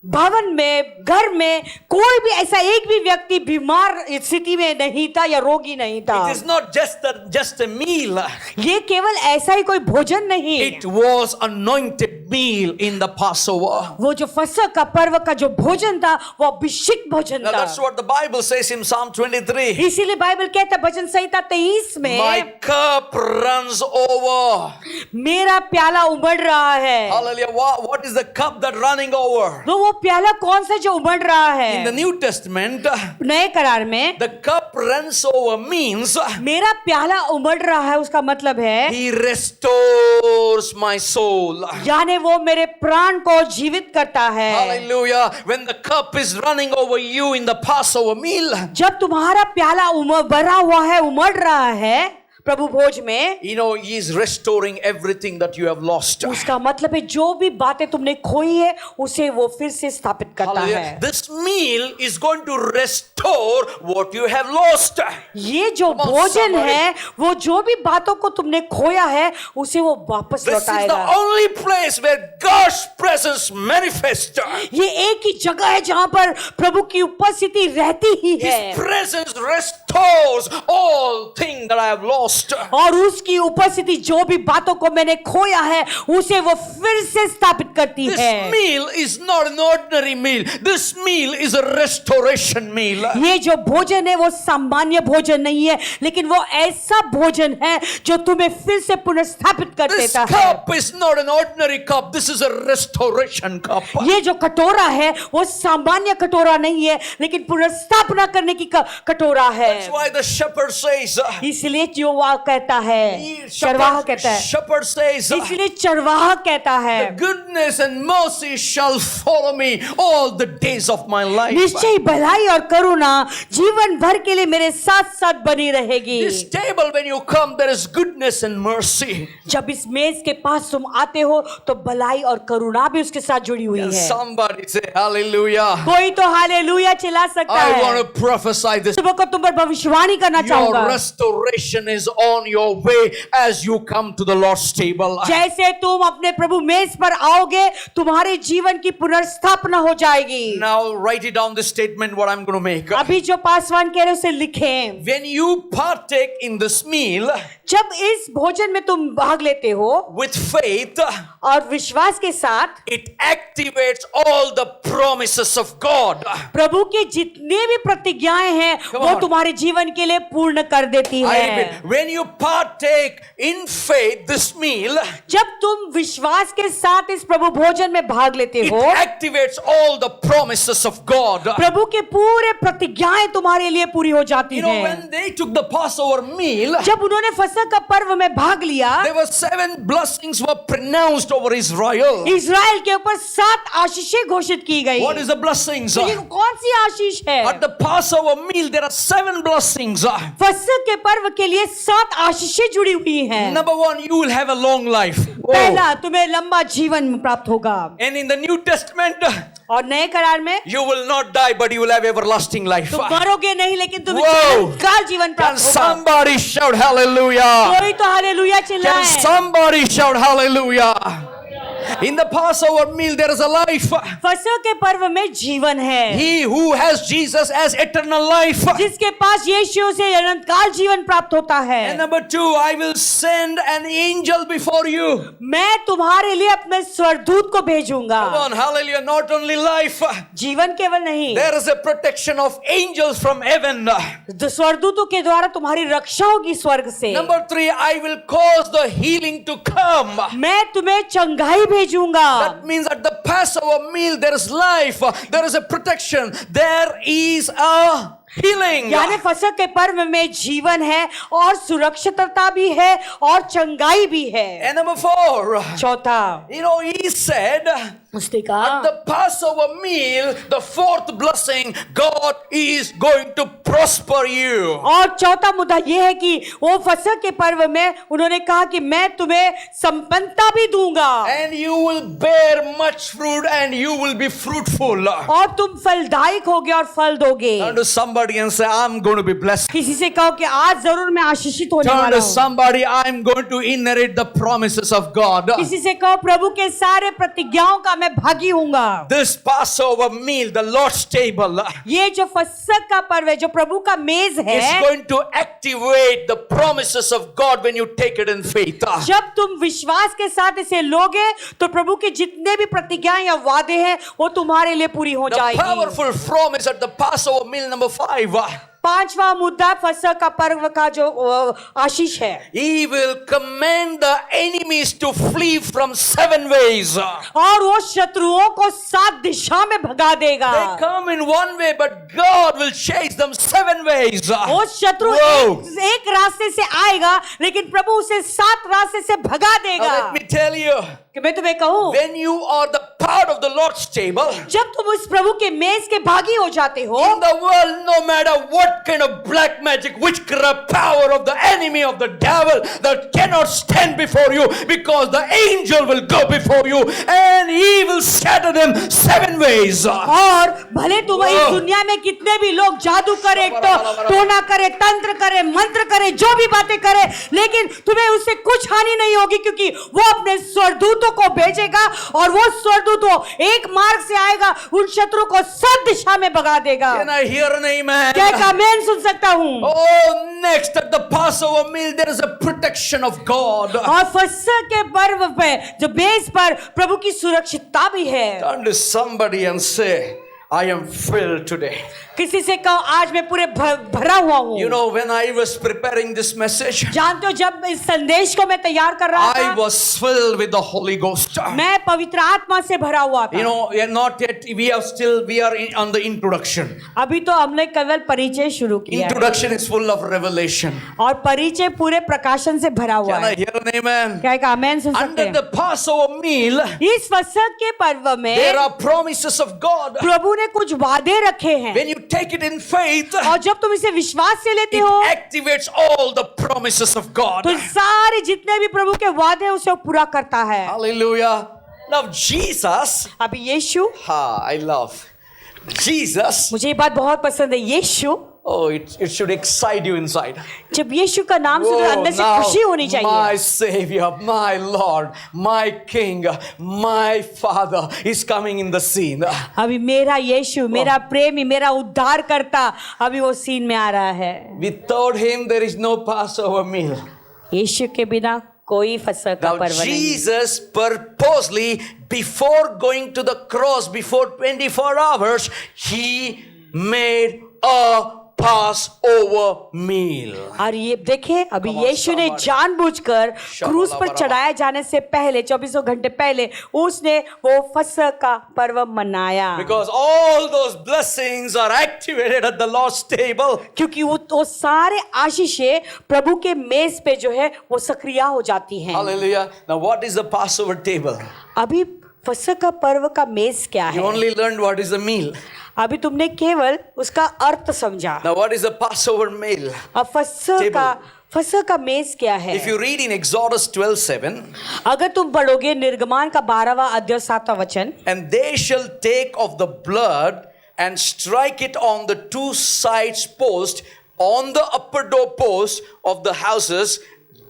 भवन में, घर में कोई भी ऐसा एक भी व्यक्ति बीमार स्थिति में नहीं था या रोगी नहीं था। It is not just a meal. ये केवल ऐसा ही कोई भोजन नहीं, It was anointed meal in the Passover. वो जो फसह का पर्व का जो भोजन था वो अभिषेक भोजन Now था। that's what the Bible says in Psalm 23. इसीलिए बाइबल कहता है भजन संहिता 23 My में, cup runs over. मेरा प्याला उमड़ रहा है। Hallelujah. What is the cup that running over? तो वो प्याला कौन सा जो उमड़ रहा In the है? New Testament, नए करार में the cup runs over means मेरा प्याला उमड़ रहा है, उसका मतलब है He restores my soul. यानी वो मेरे प्राण को जीवित करता है। Hallelujah. When the cup is running over you in the Passover meal, जब तुम्हारा प्याला भरा हुआ है, उमड़ रहा है प्रभु भोज में, you know, He is restoring everything that you have lost. उसका मतलब है जो भी बातें तुमने खोई है उसे वो फिर से स्थापित करता Hallelujah. है। This meal is going to restore what you have lost. ये जो Come on, भोजन somebody. है वो जो भी बातों को तुमने खोया है उसे वो वापस This is the लौटाएगा। only place where God's presence manifests. ये एक ही जगह है जहां पर प्रभु की उपस्थिति रहती ही है His presence restores all things that I have lost. और उसकी उपस्थिति जो भी बातों को मैंने खोया है उसे वो फिर से स्थापित करती This है। meal is not an ordinary meal. This meal is a restoration meal. ये जो भोजन है वो सामान्य भोजन नहीं है, लेकिन वो ऐसा भोजन है जो तुम्हें फिर से पुनर्स्थापित कर This देता है। cup is not an ordinary cup. This is a restoration cup. ये जो कटोरा है वो सामान्य कटोरा नहीं है, लेकिन पुनर्स्थापना करने की कटोरा है। That's why the shepherd says, इसलिए जो वह कहता है, चरवाहा कहता है, shepherd says, इसलिए चरवाहा कहता है, goodness and mercy shall follow me all the days of my life. निश्चय भलाई और करुणा जीवन भर के लिए मेरे साथ साथ बनी रहेगी। This table, when you come, there is goodness and mercy. जब इस मेज के पास तुम आते हो तो भलाई और करुणा भी उसके साथ जुड़ी हुई है। Somebody say hallelujah. कोई तो हालेलुया चिल्ला सकता I want है। to prophesy this. सुबह को तुम पर भविष्यवाणी करना Your चाहूंगा। restoration is on your way as you come to the Lord's table. जैसे तुम अपने प्रभु मेज पर आओगे तुम्हारे जीवन की पुनर्स्थापना हो जाएगी। Now write it down, this statement what I'm going to make. अभी जो पासवान कह रहे उसे लिखें। When you partake in this meal जब इस भोजन में तुम भाग लेते हो with faith, और विश्वास के साथ, it activates all the promises of God. प्रभु की जितने भी प्रतिज्ञाएं हैं Come वो on. तुम्हारे जीवन के लिए पूर्ण कर देती I है। repeat, when you partake in faith this meal, जब तुम विश्वास के साथ इस प्रभु भोजन में भाग लेते it हो, activates all the promises of God. प्रभु के पूरे प्रतिज्ञाएं तुम्हारे लिए पूरी हो जाती You know, हैं। when they took the Passover meal, जब उन्होंने फसह का पर्व में भाग लिया, there were 7 blessings were pronounced over Israel. Israel के ऊपर 7 आशीषें घोषित की गई। What is the blessings? तो ये कौन सी आशीष है? At the Passover meal, there are 7 blessings. फसह के पर्व के लिए 7 आशीषें जुड़ी हुई हैं। Number 1, you will have a long life. पहला, तुम्हें लंबा जीवन प्राप्त होगा। And in the New Testament, और नए करार में you will not die, but you will have everlasting life. तुम मरोगे नहीं, लेकिन तुम्हें Whoa. काल जीवन Can प्राप्त होगा। somebody shout hallelujah? कोई तो हालेलुया Can चिल्लाए। somebody shout hallelujah? In the Passover meal, there is a life. फसह के पर्व में जीवन है। He who has Jesus as eternal life. जिसके पास यीशु से अनंत काल जीवन प्राप्त होता And है। number 2, I will send an angel before you. मैं तुम्हारे लिए अपने स्वरदूत को Come भेजूंगा। on, hallelujah. Not only life, जीवन केवल नहीं, there is a protection of angels from heaven. स्वरदूतों के द्वारा तुम्हारी रक्षा होगी स्वर्ग से। Number 3, I will cause the healing to come. मैं तुम्हें चंगाई भेजूंगा। That means at the Passover meal, there is life, there is a protection, there is a healing. यानी फसह के पर्व में जीवन है और सुरक्षितता भी है और चंगाई भी है। And number 4, चौथा, you know, he said, उसने At कहा the Passover meal, the fourth blessing, God is going to prosper you. और चौथा मुद्दा यह है कि वो फसह के पर्व में उन्होंने कहा कि मैं तुम्हें संपन्नता भी दूंगा And you will bear much fruit and you will be fruitful. और तुम फलदायक होगे और फल दोगे। Turn to somebody and say, I'm going to be blessed. किसी से कहो कि आज जरूर मैं आशीषित होने Turn वाला to हूँ। somebody, I'm going to inherit the promises of God. किसी से कहो प्रभु के सारे प्रतिज्ञाओं का मैं भागी हूँगा। This Passover meal, the Lord's table, ये जो फसह का पर्व है, जो प्रभु का मेज is है, going to activate the promises of God when you take it in faith. जब तुम विश्वास के साथ इसे लोगे तो प्रभु के जितने भी प्रतिज्ञाएं या वादे हैं वो तुम्हारे लिए पूरी हो The जाएगी। powerful promise at the Passover meal number 5. पांचवा मुद्दा फसह का पर्व का जो आशीष है, He will command the enemies to flee from 7 ways. और वो शत्रुओं को 7 दिशा में भगा देगा। They come in one way, but God will chase them 7 ways. वो शत्रु Whoa. एक रास्ते से आएगा लेकिन प्रभु उसे 7 रास्ते से भगा Now देगा। let me tell you, कि मैं तुम्हें कहूं, when you are the part of the Lord's table, जब तुम उस प्रभु के मेज के भागी हो जाते हो, in the world, no matter what kind of black magic, witchcraft power of the enemy of the devil, that cannot stand before you, because the angel will go before you and he will scatter them 7 ways. और भले तुम इस Whoa. दुनिया में कितने भी लोग जादू करे, टोना करे, तंत्र करे, मंत्र करे, जो भी बातें करे, लेकिन तुम्हें उससे कुछ हानि नहीं होगी, क्योंकि वो अपने स्वर्गदूतों को भेजेगा और वो स्वर्गदूत एक मार्ग से आएगा, उन शत्रु को 7 दिशा में भगा देगा। Can I hear an amen? क्या एक आमीन सुन सकता हूँ? Oh, next at the Passover meal, there is a protection of God. और फसह के पर्व पे जो मेज पर प्रभु की सुरक्षितता भी है। Turn to somebody and say, I am filled today. किसी से कहो आज मैं पूरे भरा हुआ हूँ। You know, when I was preparing this message, जानते हो जब इस संदेश को मैं तैयार कर रहा I था, was filled with the Holy Ghost. मैं पवित्र आत्मा से भरा हुआ था। You know, we are not yet, we are on the introduction. अभी तो हमने केवल परिचय शुरू किया है। Introduction is full of revelation. और परिचय पूरे प्रकाशन से भरा हुआ Can I है। hear an amen? क्या एक आमीन सुन सकते Under हैं? the Passover meal, इस फसह के पर्व में there are promises of God. प्रभु ने कुछ वादे रखे हैं, When you take it in faith, और जब तुम इसे विश्वास से लेते it हो activates all the promises of God. तो सारे जितने भी प्रभु के वादे हैं उसे वो पूरा करता है। Hallelujah. Now Jesus, अभी यीशु, I love Jesus. मुझे ये बात बहुत पसंद है। यीशु, Oh, it should excite you inside. जब यीशु का नाम सुनो Whoa, अंदर से now खुशी होनी my चाहिए। Savior, my Lord, my King, my Father is coming in the scene. अभी मेरा यीशु, मेरा प्रेमी, मेरा उद्धार करता अभी वो सीन में आ रहा है। Without him, there is no Passover meal. यीशु के बिना कोई फसह का Now, पर्व नहीं। Jesus purposely, before going to the cross, before 24 hours, he made a Passover meal. और ये देखे अभी Come on, यीशु ने somebody. जानबूझकर क्रूस पर चढ़ाए जाने से पहले 24 घंटे पहले उसने वो फसह का पर्व मनाया, Because all those blessings are activated at the Lord's table. क्योंकि वो सारे आशीषें प्रभु के मेज पे जो है वो सक्रिय हो जाती हैं। Hallelujah. Now, what is the Passover table? अभी फसह का पर्व का मेज क्या You है? only learned what is a meal. अभी तुमने केवल उसका अर्थ समझा। Now, what is the Passover meal? अब फसह का मेज क्या है? If you read in Exodus 12:7, अगर तुम पढ़ोगे निर्गमान का 12वां अध्याय 7वां वचन, and they shall take of the blood and strike it on the 2 sides post on the upper door post of the houses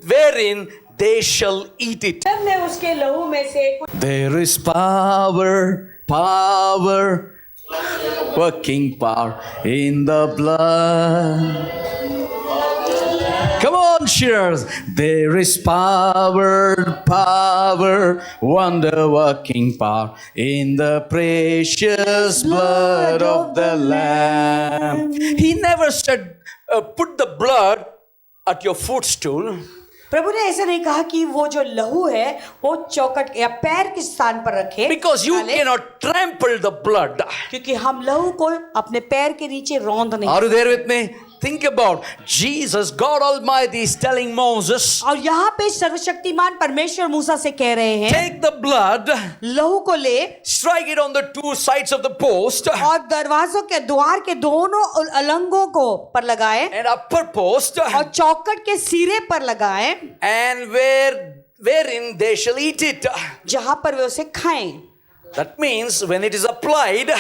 wherein they shall eat it. हमने उसके लहू में से There is power, working power in the blood. Come on, cheers. There is power, wonder working power in the precious blood of the Lamb. He never said, put the blood at your footstool. प्रभु ने ऐसा नहीं कहा कि वो जो लहू है वो चौखट या पैर के स्थान पर रखे, Because you cannot trample the blood. क्योंकि हम लहू को अपने पैर के नीचे रौंद नहीं। Are you there with me? think about Jesus, God Almighty is telling Moses, और यहाँ पे सर्वशक्तिमान परमेश्वर मूसा से कह रहे हैं, take the blood, लहू को ले strike it on the two sides of the post और दरवाजों के द्वार के दोनों अलंगों को पर लगाए and upper post, और चौखट के सिरे पर लगाए, and wherein they shall eat it. जहां पर वे उसे खाएं। That means when it is applied,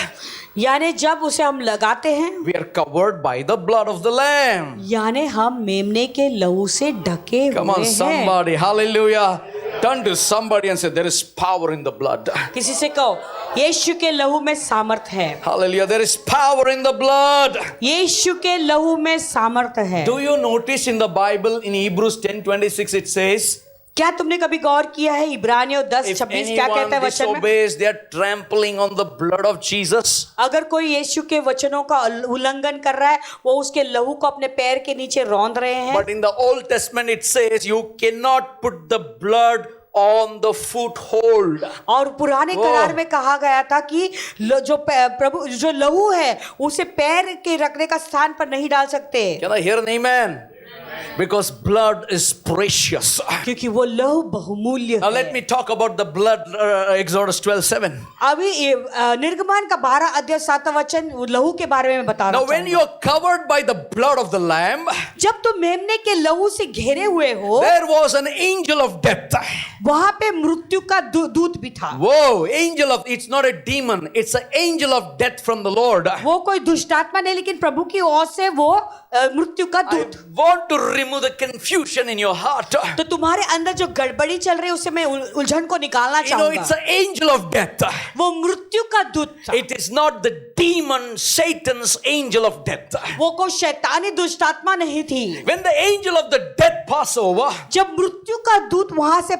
यानी जब उसे हम लगाते हैं, we are covered by the blood of the Lamb. यानी हम मेमने के लहू से ढके Come on, हुए हैं। somebody, hallelujah. Turn to somebody and say, there is power in the blood. किसी से कहो, यीशु के लहू में सामर्थ है। Hallelujah, there is power in the blood. यीशु के लहू में सामर्थ है। Do you notice in the Bible in Hebrews 10:26 it says, क्या तुमने कभी गौर किया है इब्रानियों 10:26 क्या कहता है anyone वचन में? disobeys, they are trampling on the blood of Jesus. अगर कोई यीशु के वचनों का उल्लंघन कर रहा है, वो उसके लहू को अपने पैर के नीचे रौंद रहे हैं। But in the Old Testament it says, you cannot put the blood on the foothold. और पुराने करार में कहा गया था कि प्रभु जो लहू है उसे पैर के रखने का स्थान पर नहीं डाल सकते, Can I hear an amen? Because blood is precious. क्योंकि वो लहू बहुमूल्य Now है। let me talk about the blood, Exodus 12:7. अभी निर्गमन का 12:7 वचन लहू के बारे में बता रहा Now when हूँ। you are covered by the blood of the Lamb, जब तुम मेमने के लहू से घेरे हुए हो, there was an angel of death. वहां पे मृत्यु का दूत भी था। Whoa, angel of, it's not a demon, it's an angel of death from the Lord. वो कोई दुष्टात्मा नहीं, लेकिन प्रभु की ओर से वो मृत्यु का I दूत। want to remove the confusion in your heart. तो तुम्हारे अंदर जो गड़बड़ी चल रही है उसे मैं उलझन को निकालना You know, it's चाहूंगा। an angel of death. वो मृत्यु का दूत था। It is not the demon, Satan's angel of death. वो कोई शैतानी दुष्टात्मा नहीं थी। When the angel of the death pass over, जब मृत्यु का दूत वहां से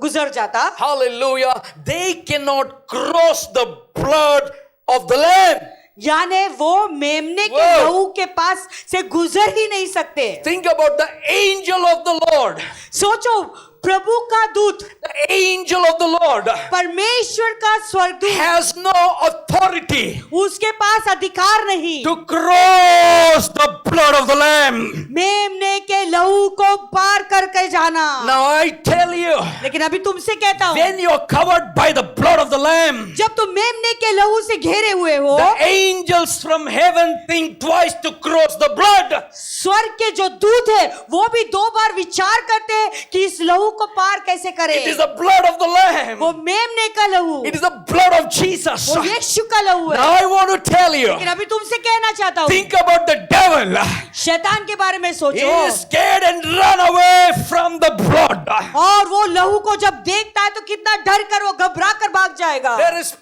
गुजर जाता, hallelujah, they cannot cross the blood of the Lamb. यानी वो मेमने के Whoa. लहू के पास से गुजर ही नहीं सकते। Think about the angel of the Lord. सोचो, प्रभु का दूत, The angel of the Lord परमेश्वर का स्वर्गदूत, has no authority उसके पास अधिकार नहीं to cross the blood of the Lamb. मेमने के लहू को पार करके जाना। Now I tell you, लेकिन अभी तुमसे कहता हूँ, when you are covered by the blood of the Lamb, जब तुम मेमने के लहू से घेरे हुए हो, the angels from heaven think twice to cross the blood. स्वर्ग के जो दूत है वो भी 2 बार विचार करते हैं कि इस लहू को पार कैसे करें। It is the blood of the Lamb. वो मेमने का लहू, It is the blood of Jesus. वो यीशु का लहू है। Now I want to tell you, लेकिन अभी तुमसे कहना चाहता हूँ, think about the devil. शैतान के बारे में He सोचो। is scared and run away from the blood. और वो लहू को जब देखता है तो कितना डर कर वो घबरा कर भाग जाएगा। There is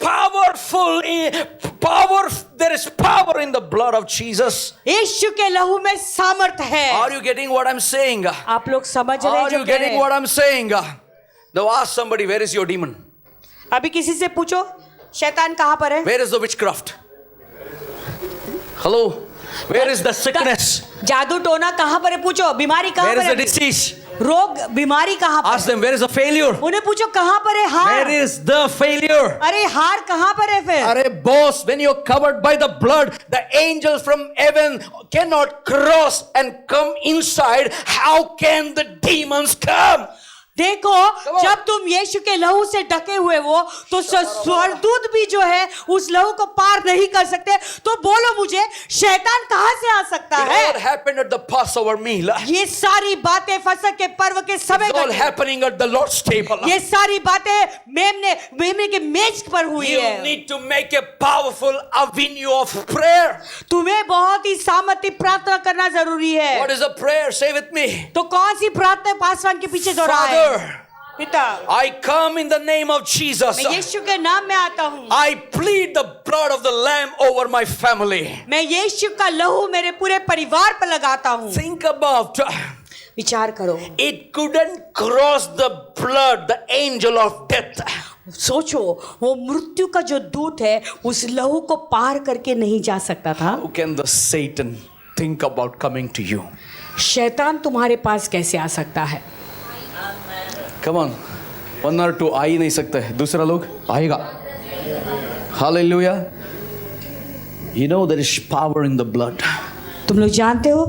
there is power in the blood of Jesus. यीशु के लहू में सामर्थ है। Are you getting what I'm saying? आप लोग समझ रहे हैं Are जो you कह रहे getting हैं? what I'm saying? Now ask somebody, where is your demon? अभी किसी से पूछो, शैतान कहाँ पर है? Where is the witchcraft? Hello? Where is the sickness? जादू टोना कहाँ पर है? पूछो, बीमारी कहाँ Where is पर the है? disease? रोग बीमारी कहाँ पर Ask them, where is the failure? उन्हें पूछो कहाँ पर है हार? Where is the failure? अरे हार कहाँ पर है फिर? Arey boss, when you're covered by the blood, the angels from heaven cannot cross and come inside. How can the demons come? देखो, जब तुम यीशु के लहू से ढके हुए हो तो स्वर्गदूत भी जो है उस लहू को पार नहीं कर सकते। तो बोलो मुझे, शैतान कहाँ से आ सकता It है? all happened at the Passover meal. ये सारी बातें फसह के पर्व के समय It's all घटी। happening at the Lord's table. ये सारी बातें मेमने के मेज पर हुई You है। need to make a powerful avenue of prayer. तुम्हें बहुत ही सामर्थ्य प्रार्थना करना जरूरी है। What is a prayer? Say with me. तो कौन सी प्रार्थना पासवान के पीछे दोहराए? पिता, I come in the name of Jesus. मैं यीशु के नाम में आता हूँ। I plead the blood of the Lamb over my family. मैं यीशु का लहू मेरे पूरे परिवार पर लगाता हूँ। Think about, विचार करो, it couldn't cross the blood, the angel of death. सोचो, वो मृत्यु का जो दूत है उस लहू को पार करके नहीं जा सकता था। How can the Satan think about coming to you? शैतान तुम्हारे पास कैसे आ सकता है? Come on, 1 or 2 आ ही नहीं सकता है, दूसरा लोग आएगा। Hallelujah. You know there is power in the blood. तुम लोग जानते हो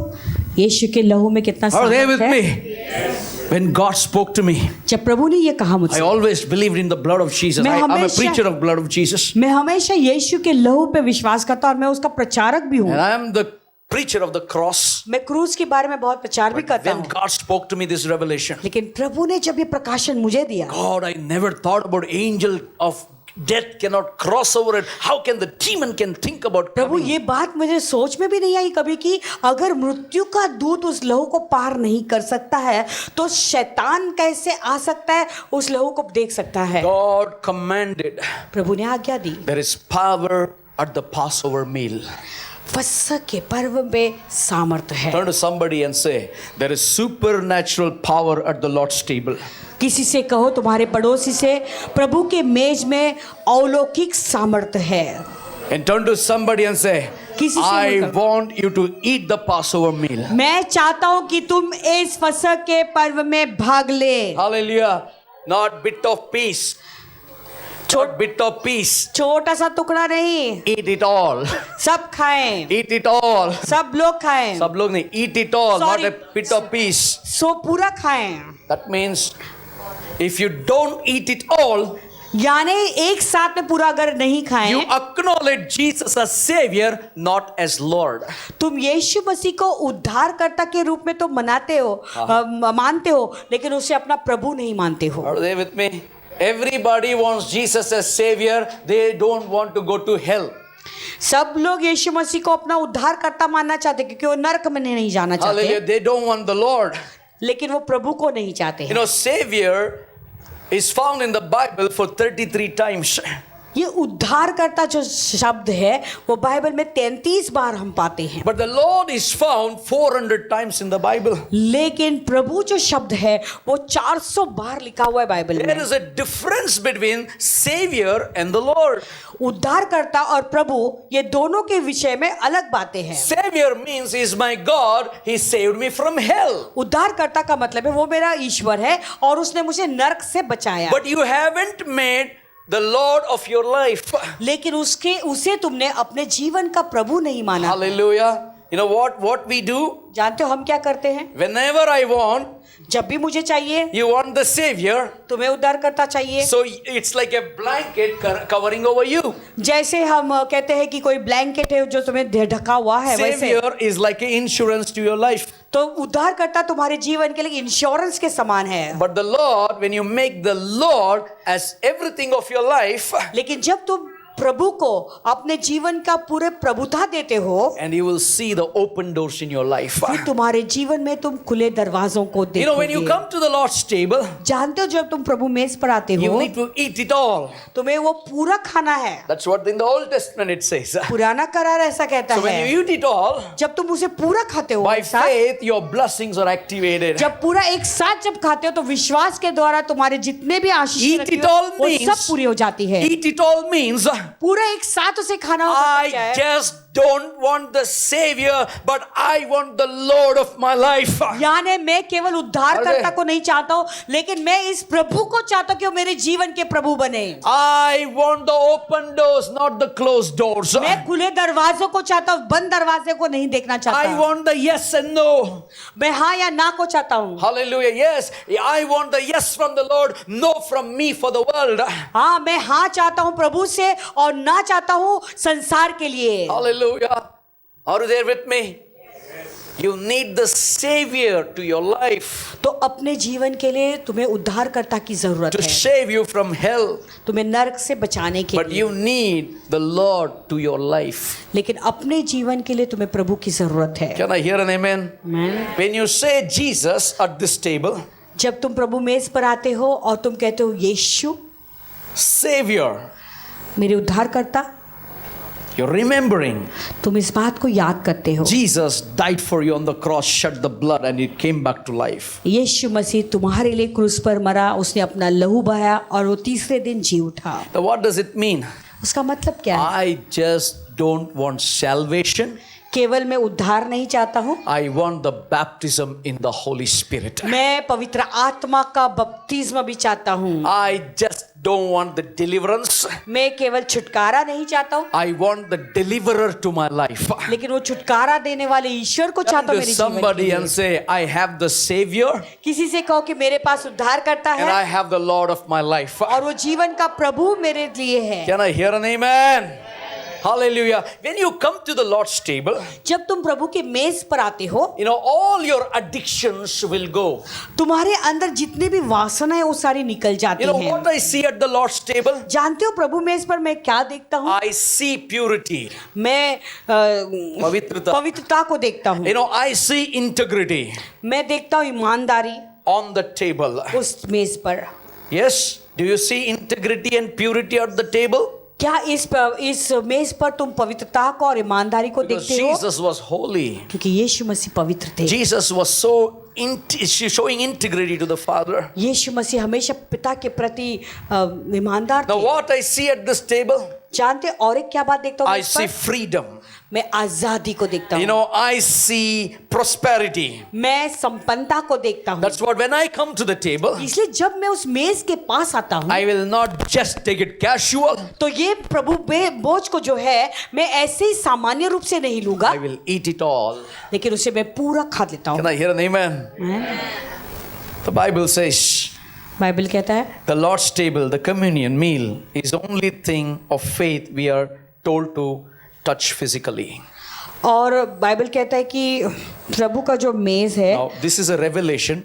यीशु के लहू में कितना Are they with सामर्थ है? me? When God spoke to me, जब प्रभु ने ये कहा I मुझसे, always believed in the blood of Jesus. मैं I'm a हमेशा- preacher of blood of Jesus. मैं हमेशा यीशु के लहू पे विश्वास करता हूं और मैं उसका प्रचारक भी हूँ. And I am the preacher of the cross. मैं क्रूज के बारे में बहुत प्रचार भी करता When हूँ. God spoke to me this revelation, लेकिन प्रभु ने जब ये प्रकाशन मुझे दिया, God, I never thought about angel of death cannot cross over it. How can the demon can think about Prabhu coming? ये बात मुझे सोच में भी नहीं आई कभी कि अगर मृत्यु का दूत उस लहू को पार नहीं कर सकता है तो शैतान कैसे आ सकता है, उस लहू को देख सकता है. God commanded. प्रभु ने आज्ञा दी. There is power at the Passover meal. फसह के पर्व में सामर्थ है. Turn to somebody and say, there is supernatural power at the Lord's table. किसी से कहो, तुम्हारे पड़ोसी से, प्रभु के मेज में अलौकिक सामर्थ है. And turn to somebody and say, किसी से I मत- want you to eat the Passover meal. मैं चाहता हूं कि तुम इस फसह के पर्व में भाग ले. Hallelujah. Not bit of piece. Not bit of piece. छोटा सा टुकड़ा नहीं, Eat it all. सब खाएं, Eat it all. सब लोग खाएं. सब लोग नहीं. Eat it all, Sorry. not a bit of piece. सो पूरा खाएं. That means if you don't eat it all, यानी एक साथ में पूरा अगर नहीं you खाएं, acknowledge Jesus as Savior, not as Lord. तुम यीशु मसीह को उद्धारकर्ता के रूप में तो मनाते हो, मानते हो, लेकिन उसे अपना प्रभु नहीं मानते हो. Are they with me? Everybody wants Jesus as Savior. They don't want to go to hell. सब लोग यीशु मसीह को अपना उद्धारकर्ता मानना चाहते क्योंकि वो नरक में नहीं जाना Hallelujah. चाहते, They don't want the Lord. लेकिन वो प्रभु को नहीं चाहते You हैं. know, Savior is found in the Bible for 33 times. ये उद्धारकर्ता जो शब्द है वो बाइबल में 33 बार हम पाते हैं, But the Lord is found 400 times in the Bible. लेकिन प्रभु जो शब्द है वो 400 बार लिखा हुआ है बाइबल There में. is a difference between Savior and the Lord. उद्धारकर्ता और प्रभु ये दोनों के विषय में अलग बातें हैं. Savior means He is my God. He saved me from hell. उद्धारकर्ता का मतलब है वो मेरा ईश्वर है और उसने मुझे नरक से बचाया. But you haven't made the Lord of your life. लेकिन उसे तुमने अपने जीवन का प्रभु नहीं माना. Hallelujah. You know what we do? जानते हो हम क्या करते हैं? Whenever I want, जब भी मुझे चाहिए, you want the Savior. तुम्हें उद्धारकर्ता चाहिए. So it's like a blanket covering over you. जैसे हम कहते हैं कि कोई ब्लैंकेट है जो तुम्हें ढका हुआ है, वैसे Savior is like an insurance to your life. तो उद्धारकर्ता तुम्हारे जीवन के लिए इंश्योरेंस के समान है. But the Lord, when you make the Lord as everything of your life, लेकिन जब तुम प्रभु को अपने जीवन का पूरे प्रभुता देते हो, and you will see the open doors in your life. फिर तुम्हारे जीवन में तुम खुले दरवाजों को You know, when you देखोगे. come to the Lord's table, जानते हो जब तुम प्रभु मेज पर आते you हो need to eat it all. तुम्हें वो पूरा खाना है. That's what in the Old Testament it says. पुराना करार ऐसा कहता So when है, you eat it all, जब तुम उसे पूरा खाते हो by एक साथ, faith, your blessings are activated. जब पूरा एक साथ जब खाते हो तो विश्वास के द्वारा तुम्हारे जितने भी आशीष Eat it all वो means- सब पूरी हो जाती है. Eat it all means पूरा एक साथ उसे खाना हो सकता I है. just don't want the Savior, but I want the Lord of my life. यानी मैं केवल उद्धारकर्ता अरे। को नहीं चाहता हूँ, लेकिन मैं इस प्रभु को चाहता हूँ कि वो मेरे जीवन के प्रभु बने. I want the open doors, not the closed doors. मैं खुले दरवाजों को चाहता हूँ, बंद दरवाजे को नहीं देखना I चाहता. want the yes and no. मैं हाँ या ना को चाहता हूँ. Hallelujah. Yes, I want the yes from the Lord, no from me for the world. हाँ, मैं हाँ चाहता हूँ प्रभु से और ना चाहता हूँ संसार के लिए. Hallelujah. Are you there with me? You need the Savior to your life तो अपने जीवन के लिए तुम्हें उद्धारकर्ता की जरूरत to है, save you from hell. तुम्हें नरक से बचाने के But लिए. you need the Lord to your life. लेकिन अपने जीवन के लिए तुम्हें प्रभु की जरूरत है. Can I hear an amen? Amen. When you say Jesus at this table, जब तुम प्रभु मेज पर आते हो और तुम कहते हो यीशु Savior, मेरे उद्धारकर्ता, you're remembering तुम इस बात को याद करते हो Jesus died for you on the cross, shed the blood, and it came back to life. यीशु मसीह तुम्हारे लिए क्रूस पर मरा, उसने अपना लहू बहाया और वो तीसरे दिन जी उठा. Now, what does it mean? उसका मतलब क्या है? I just don't want salvation. केवल मैं उद्धार नहीं चाहता हूँ, I want the baptism in the Holy Spirit. मैं पवित्र आत्मा का बपतिस्मा भी चाहता हूँ। I just don't want the deliverance. मैं केवल छुटकारा नहीं चाहता हूँ, I want the deliverer to my life. लेकिन वो छुटकारा देने वाले ईश्वर को चाहता Come हूँ to मेरे जीवन के somebody लिए। and say, I have the Savior किसी से कहो कि मेरे पास उद्धार करता and I है have the Lord of my life. और वो जीवन का प्रभु मेरे लिए है। Can I hear an amen? Hallelujah. When you come to the Lord's table, जब तुम प्रभु के मेज पर आते हो, all your addictions will go. तुम्हारे अंदर जितने भी वासना है वो सारी निकल जाती हैं। What I see at the Lord's table? जानते हो प्रभु मेज पर मैं क्या देखता हूँ? I see purity. मैं पवित्रता को देखता हूँ। I see integrity मैं देखता हूँ ईमानदारी on the table. उस मेज पर। Yes? Do you see integrity and purity at the table? क्या इस मेज पर तुम पवित्रता को और ईमानदारी को Because देखते हो? Jesus was holy. क्योंकि यीशु मसीह पवित्र थे। Jesus was so showing integrity to the Father. यीशु मसीह हमेशा पिता के प्रति ईमानदार Now थे। what I see at this table? जानते और एक क्या बात देखता हूँ I इस see पर? freedom. मैं आजादी को देखता हूँ। I see prosperity. मैं संपन्नता को देखता हूँ। That's what when I come to the table, इसलिए जब मैं उस मेज के पास आता हूँ, I will not just take it casual. तो ये प्रभु बोझ को जो है मैं ऐसे ही सामान्य रूप से नहीं लूंगा, I will eat it all. लेकिन उसे मैं पूरा खा लेता Can हूँ। I hear an amen? The Bible says Bible कहता है the Lord's table, the communion meal, is the only thing of faith we are told to touch physically. और बाइबल कहता है कि प्रभु का जो मेज है, Now, this is a revelation.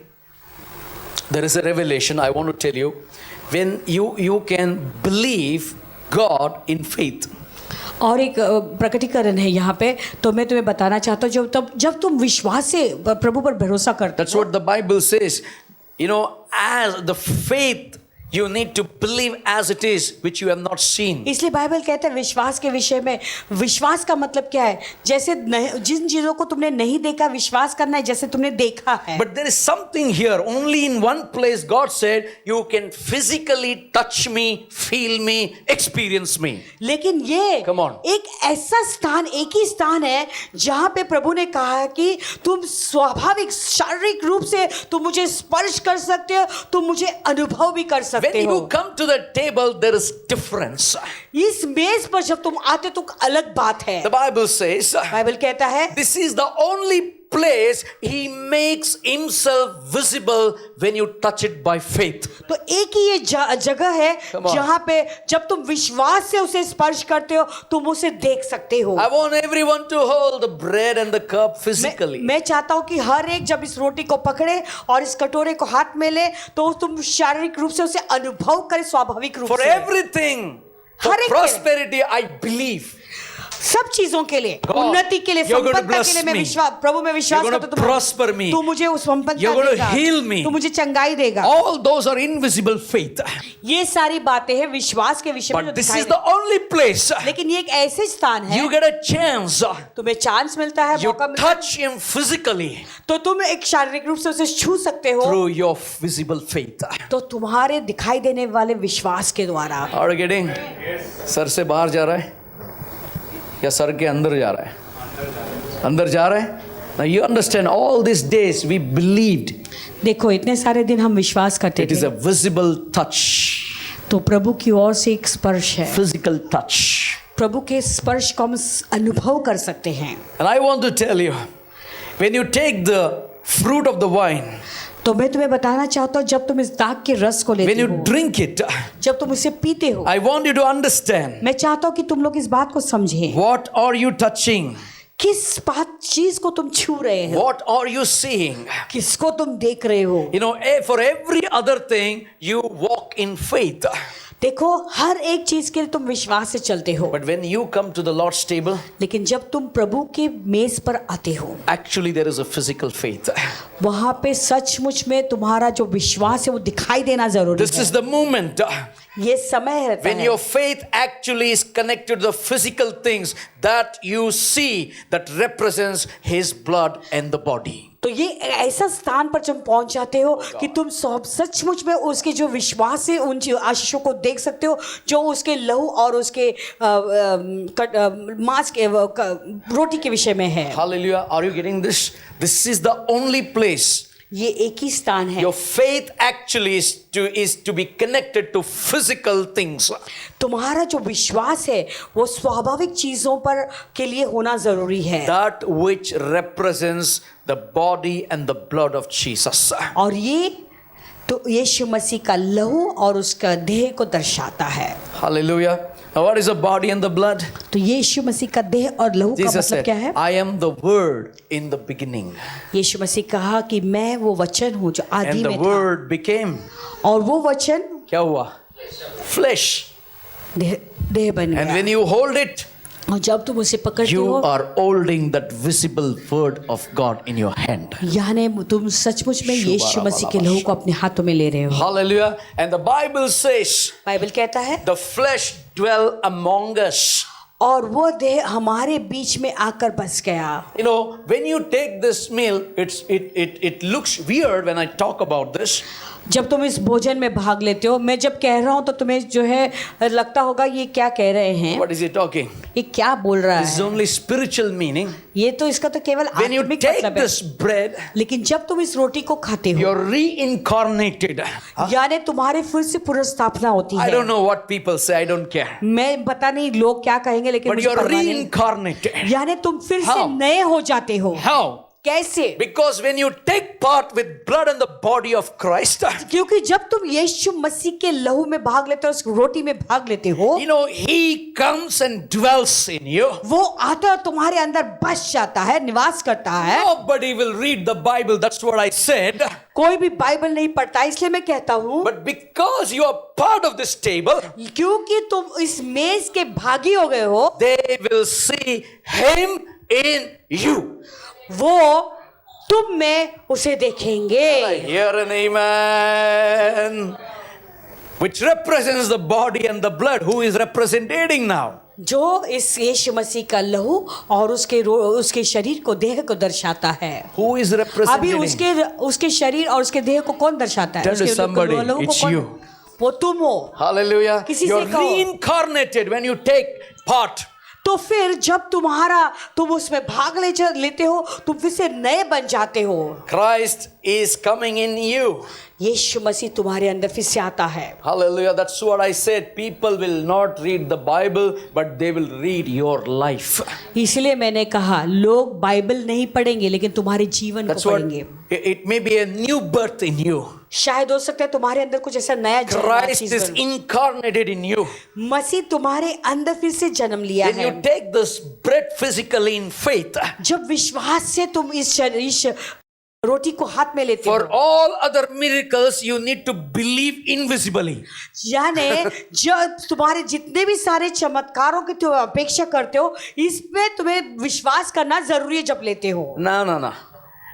There is a revelation I want to tell you. When you can believe God in faith. और एक प्रकटीकरण है यहाँ पे, तो मैं तुम्हें बताना चाहता हूँ जब तुम विश्वास से प्रभु पर भरोसा करते That's हो, what the Bible says. As the faith you need to believe as it is, which you have not seen. इसलिए बाइबल कहता है विश्वास के विषय में, विश्वास का मतलब क्या है? जैसे जिन चीजों को तुमने नहीं देखा विश्वास करना है जैसे तुमने देखा है। But there is something here. Only in one place God said, you can physically touch me, feel me, experience me. लेकिन ये Come on. एक ऐसा स्थान, एक ही स्थान है जहां पे प्रभु ने कहा है कि तुम स्वाभाविक शारीरिक रूप से तुम मुझे स्पर्श कर सकते हो, तुम मुझे अनुभव भी कर सकते When हो। you come to the table, there is difference. इस मेज पर जब तुम आते तो अलग बात है। The Bible says, बाइबल कहता है this is the only place He makes Himself visible when you touch it by faith. तो एक ही ये जगह है Come on. जहां पे जब तुम विश्वास से उसे स्पर्श करते हो तुम उसे देख सकते हो। I want everyone to hold the bread and the cup physically. मैं चाहता हूं कि हर एक जब इस रोटी को पकड़े और इस कटोरे को हाथ में ले तो तुम शारीरिक रूप से उसे अनुभव करे स्वाभाविक रूप For से। everything, for हर एक के- prosperity, I believe. सब चीजों के लिए, God, उन्नति के लिए, you're going to संपन्नता bless के लिए मैं me. विश्वास प्रभु में विश्वास You're going करता to हूं prosper me. तू मुझे उस संपन्नता You're going to देगा, heal me. तू मुझे चंगाई देगा। All those are invisible faith. ये सारी बातें हैं विश्वास के विषय में जो But this दिखाई is the only place लेकिन ये एक ऐसे स्थान है you get a chance. तुम्हें चांस मिलता है, You मौका मिलता है, touch Him physically तो तुम एक शारीरिक रूप से उसे छू सकते हो through your visible faith. तो तुम्हारे दिखाई देने वाले विश्वास के द्वारा। Are you getting? सर से बाहर जा रहा है या सर के अंदर जा रहा है? अंदर जा रहा है? Now you understand, all these days we believed देखो इतने सारे दिन हम विश्वास करते it is थे, a visible touch, तो प्रभु की ओर से एक स्पर्श है, physical touch. प्रभु के स्पर्श को हम अनुभव कर सकते हैं। And I want to tell you, when you take the fruit of the wine, तो मैं तुम्हें बताना चाहता हूँ जब तुम इस दाग के रस को when लेते you हो, drink it, जब तुम इसे पीते हो, I want you to understand, मैं चाहता हूँ कि तुम लोग इस बात को समझें, what are you touching? किस बात चीज को तुम छू रहे हो, What are you seeing? किसको तुम देख रहे हो। For every other thing, you walk in faith. देखो हर एक चीज के लिए तुम विश्वास से चलते हो, But when you come to the Lord's table, लेकिन जब तुम प्रभु के मेज पर आते हो actually there is a physical faith. वहां पे सचमुच में तुम्हारा जो विश्वास है वो दिखाई देना जरूरी This है। is the moment ये समय रहता when है your faith actually is connected to the physical things that you see that represents His blood and the body. तो ये ऐसा स्थान पर जब पहुंच जाते हो कि तुम सब सचमुच में उसके जो विश्वास है उन आशीषों को देख सकते हो जो उसके लहू और उसके मांस के रोटी के विषय में है। Hallelujah. Are you getting this? This is the only place. ये एक ही स्थान है। Your faith actually is to be connected to physical things. तुम्हारा जो विश्वास है वो स्वाभाविक चीजों पर के लिए होना जरूरी है। That which represents the body and the blood of Jesus. और ये तो यीशु मसीह का लहू और उसका देह को दर्शाता है। Hallelujah. Now what is the body and the blood? तो यीशु मसीह का देह और लहू का Jesus मतलब said, क्या है? I am the word in the beginning. यीशु मसीह कहा कि मैं वो वचन हूँ जो आदि And the में था word became, और वो वचन क्या हुआ? Flesh. देह बन And गया। when you hold it, और जब तुम उसे पकड़ते you हो are holding that visible word of God in your hand. यानी तुम सचमुच में यीशु मसीह के लहू को अपने हाथों में ले रहे हो। Hallelujah. And the Bible says, Bible कहता है the flesh dwell among us. और वो देह हमारे बीच में आकर बस गया। You know, when you take this meal, it looks weird when I talk about this. जब तुम इस भोजन में भाग लेते हो, मैं जब कह रहा हूँ तो तुम्हें जो है लगता होगा ये क्या कह रहे हैं, What is he talking? ये क्या बोल रहा This is है। only spiritual meaning. ये तो इसका तो केवल When you आत्मिक take मतलब है। this bread, लेकिन जब तुम इस रोटी को खाते हो you're reincarnated. यानी तुम्हारे फिर से पुनर्स्थापना होती I है। don't know what people say, I don't care. मैं पता नहीं लोग क्या कहेंगे लेकिन But मुझे you're परवाह नहीं। reincarnated. यानी तुम फिर से How? नए हो जाते हो। How? कैसे? Because when you take part with blood and the body of Christ, क्योंकि जब तुम यीशु मसीह के लहू में भाग लेते हो, उस रोटी में भाग लेते हो, you know, He comes and dwells in you. वो आता है तुम्हारे अंदर बस जाता है, निवास करता है। Nobody will read the Bible, that's what I said. कोई भी बाइबल नहीं पढ़ता, इसलिए मैं कहता हूँ But because you are part of this table, क्योंकि तुम इस मेज के भागी हो गए हो, they will see Him in you. वो तुम में उसे देखेंगे। Hear an amen. Which represents the body and the blood. Who is representing now? जो इस यीशु मसीह का लहू और उसके शरीर को, देह को दर्शाता है। Who is अभी representing? उसके शरीर और उसके देह को कौन दर्शाता है? Tell to उसके somebody, लहू को it's कौन? you. वो तुम हो। Hallelujah. किसी से You're कहो। reincarnated when you take part. तो फिर जब तुम उसमें भाग लेते हो, तुम फिर से नए बन जाते हो। Christ is coming in you. यीशु मसीह तुम्हारे अंदर फिर से आता है। Hallelujah. That's what I said. People will not read the Bible, but they will read your life. इसलिए मैंने कहा लोग बाइबल नहीं पढ़ेंगे लेकिन तुम्हारे जीवन That's को what पढ़ेंगे। it may be a new birth in you. शायद हो सकता है तुम्हारे अंदर कुछ ऐसा नया Christ is जन्म, incarnated in you. मसीह तुम्हारे अंदर फिर से जन्म लिया When है। you take this bread physically in faith, जब विश्वास से तुम इस रोटी को हाथ में लेते for हो, all other miracles, you need to believe invisibly. यानी जब तुम्हारे जितने भी सारे चमत्कारों की तुम अपेक्षा करते हो, इसमें तुम्हें विश्वास करना जरूरी है जब लेते हो। No.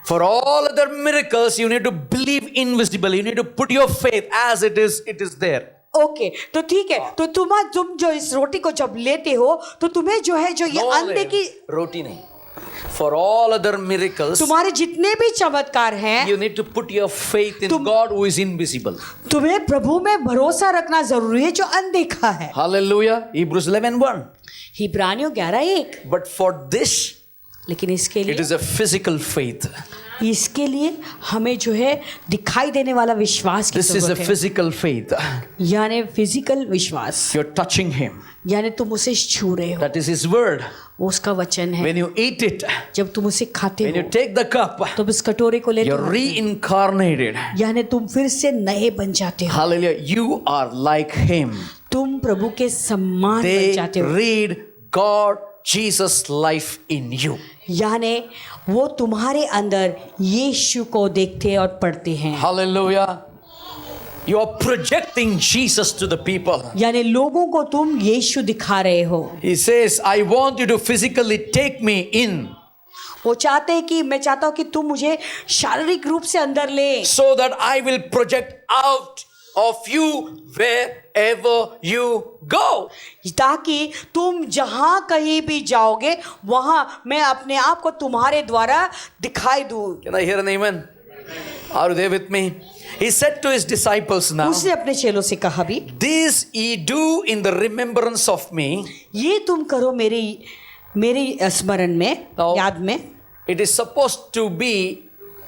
For all other miracles, you need to believe invisibly. You need to put your faith as it is there. Okay तो ठीक है, तो तुम जो इस रोटी को जब लेते हो तो तुम्हें जो है जो ये अंधे की रोटी नहीं. For all other miracles, तुम्हारे जितने भी चमत्कार हैं, you need to put your faith in God who is invisible. तुम्हें प्रभु में भरोसा रखना जरूरी है जो अनदेखा है। Hallelujah. Hebrews 11:1. हिब्रानियों 11:1। But for this, लेकिन इसके it लिए is a physical faith. हमें जो है दिखाई देने वाला विश्वास की This is a जरूरत है। physical faith. यानी फिजिकल विश्वास, You're touching Him. यानी तुम उसे छू रहे हो, That is His word. वो उसका वचन है। When you eat it, जब तुम उसे खाते when you हो, take the cup, तुम इस कटोरे को लेते you're हो, reincarnated. यानी तुम फिर से नए बन जाते हो। Hallelujah. You are like Him. तुम प्रभु के सम्मान बन They जाते हो। read God, Jesus' life in you. यानी वो तुम्हारे अंदर यीशु को देखते और पढ़ते हैं। Hallelujah. You are projecting Jesus to the people. यानी लोगों को तुम यीशु दिखा रहे हो। He says, I want you to physically take me in वो चाहते हैं कि मैं चाहता हूं कि तुम मुझे शारीरिक रूप से अंदर ले, so that I will project out of you wherever you go. ताकि तुम जहां कहीं भी जाओगे वहां मैं अपने आप को तुम्हारे द्वारा दिखाई दूं। Can I hear an amen? Are you there with me? He said to his disciples now, उसने अपने चेलों से कहा भी, this ye do in the remembrance of me. ये तुम करो मेरी स्मरण में, Now, याद में। it is supposed to be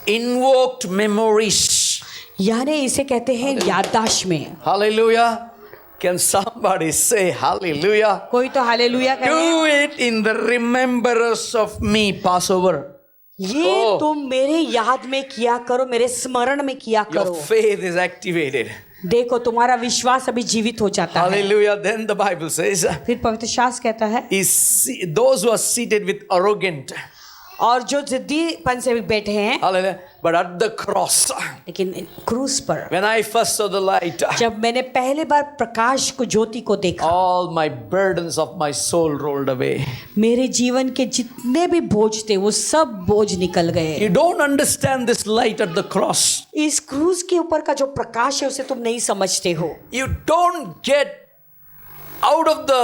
invoked memories. यानी इसे कहते हैं याददाश्त में। Hallelujah. Can somebody say hallelujah? कोई तो हालेलुया करे। Do it in the remembrance of me, Passover. ये Oh. तुम मेरे याद में किया करो, मेरे स्मरण में किया Your करो। faith is activated. देखो तुम्हारा विश्वास अभी जीवित हो जाता है। Hallelujah. Then the Bible says, फिर पवित्र शास्त्र कहता है, those who are seated with arrogant, और जो जिद्दीपन से बैठे हैं, hallelujah, but at the cross, लेकिन क्रूस पर when I first saw the light, जब मैंने पहले बार प्रकाश को, ज्योति को देखा, all my burdens of my soul rolled away. मेरे जीवन के जितने भी बोझ थे वो सब बोझ निकल गए। You don't understand this light at the cross. इस क्रूस के ऊपर का जो प्रकाश है उसे तुम नहीं समझते हो। You don't get out of the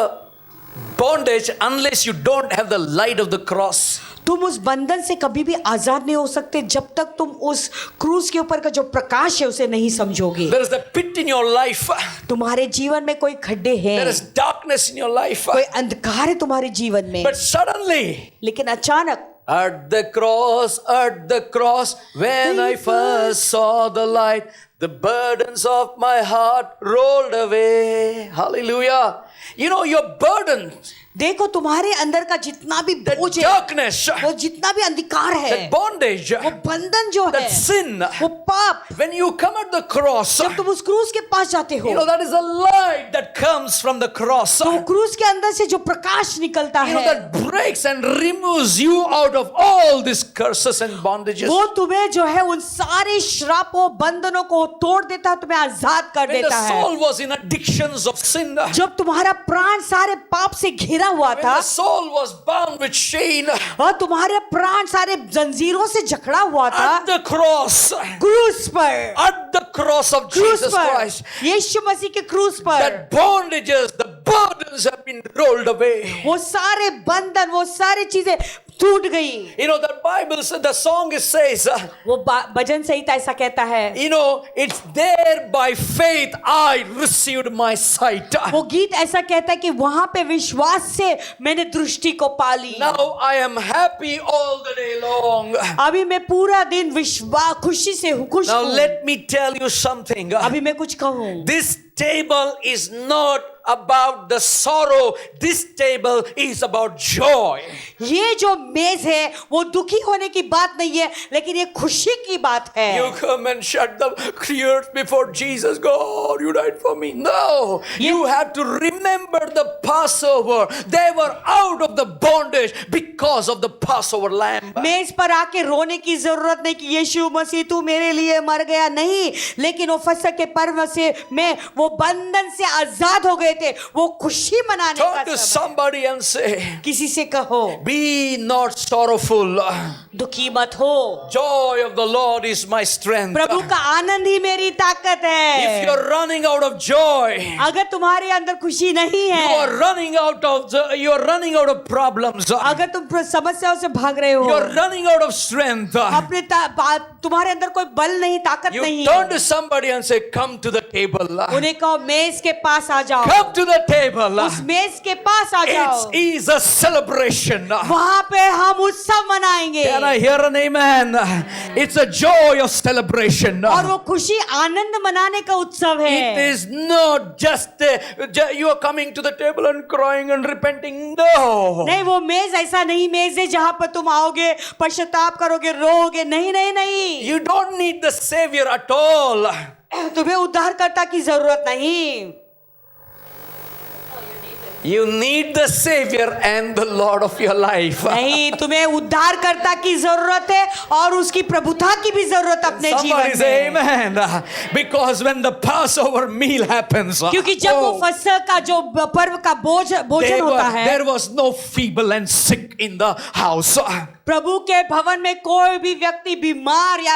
bondage unless you don't have the light of the cross. तुम उस बंधन से कभी भी आजाद नहीं हो सकते जब तक तुम उस क्रूस के ऊपर का जो प्रकाश है उसे नहीं समझोगे। There is a pit in your life. तुम्हारे जीवन में कोई खड्डे हैं, There is darkness in your life. कोई अंधकार है तुम्हारे जीवन में, But suddenly, लेकिन अचानक at the cross, when I first saw the light, the burdens of my heart rolled away. Hallelujah. You know, your burden, देखो तुम्हारे अंदर का जितना भी that बोझ है, darkness, वो जितना भी अंधकार है, that bondage, वो बंधन जो that है, sin, वो पाप, when you come at the cross, जब तुम उस क्रूस के पास जाते हो, you know, that is a light that comes from the cross. तो क्रूस के अंदर से जो प्रकाश निकलता You know, है, that breaks and removes you out of all these curses and bondages. वो तुम्हें जो है उन सारे श्रापों, बंधनों को तोड़ देता है, तुम्हें आजाद कर When the देता है। soul was in addictions of sin, जब तुम्हारा प्राण सारे पाप से घिरा हुआ when था, the soul was bound with chain, और तुम्हारे प्राण सारे जंजीरों से जकड़ा हुआ था, at the cross, क्रूस पर, at the cross of क्रूस Jesus पर, Christ, यीशु मसीह के क्रूस पर, that bondages, the burdens have been rolled away. वो सारे बंधन, वो सारी चीजें टूट गई। You know, the Bible says, the song says, वो भजन संहिता ऐसा कहता है, you know, it's there by faith I received my sight. वो गीत ऐसा कहता है कि वहां पे विश्वास से मैंने दृष्टि को पा ली। Now I am happy all the day long. अभी मैं पूरा दिन विश्वास खुशी से खुश Now हूँ। let me tell you something. अभी मैं कुछ कहूँ, This table is not about the sorrow. This table is about joy. ये जो मेज है वो दुखी होने की बात नहीं है, लेकिन ये खुशी की बात है। You come and shut the tears before Jesus. God, you died for me. No, you have to remember the Passover. They were out of the bondage because of the Passover lamb. मेज पर आके रोने की जरूरत नहीं कि यीशु मसीह तू मेरे लिए मर गया, नहीं, लेकिन वो फसह के पर्व से मैं वो बंधन से आजाद हो गए थे, वो खुशी मनाने Talk का to समय। somebody and say, किसी से कहो, be not sorrowful. दुखी मत हो, Joy of the Lord is my strength. प्रभु का आनंद ही मेरी ताकत If है। you're running out of joy, अगर तुम्हारे अंदर खुशी नहीं you है, are running out of problems. अगर तुम समस्याओं से भाग रहे हो, You're running out of strength. अपने तुम्हारे अंदर कोई बल नहीं, ताकत You नहीं turn है, to somebody and say, come to the table. उन्हें कहो मेज के पास आ जाओ, Come to the table. उस मेज के पास आ जाओ, It is a celebration. वहां पे हम उत्सव मनाएंगे। Can I hear an amen? It's a joy of celebration. और वो खुशी आनंद मनाने का उत्सव है। It is not just you are coming to the table and crying and repenting. No. नहीं, वो मेज ऐसा नहीं मेज है जहां पर तुम आओगे, पश्चाताप करोगे, रोगे, नहीं नहीं नहीं, You don't need the Savior at all. तुम्हें उद्धारकर्ता की जरूरत नहीं। You need the Savior and the Lord of your life. नहीं, तुम्हें उद्धारकर्ता की जरूरत है और उसकी प्रभुता की भी जरूरत अपने Somebody जीवन say में। amen. Because when the Passover meal happens, क्योंकि जब वो फसह का जो पर्व का भोजन होता है, there was no feeble and sick in the house. प्रभु के भवन में कोई भी व्यक्ति बीमार या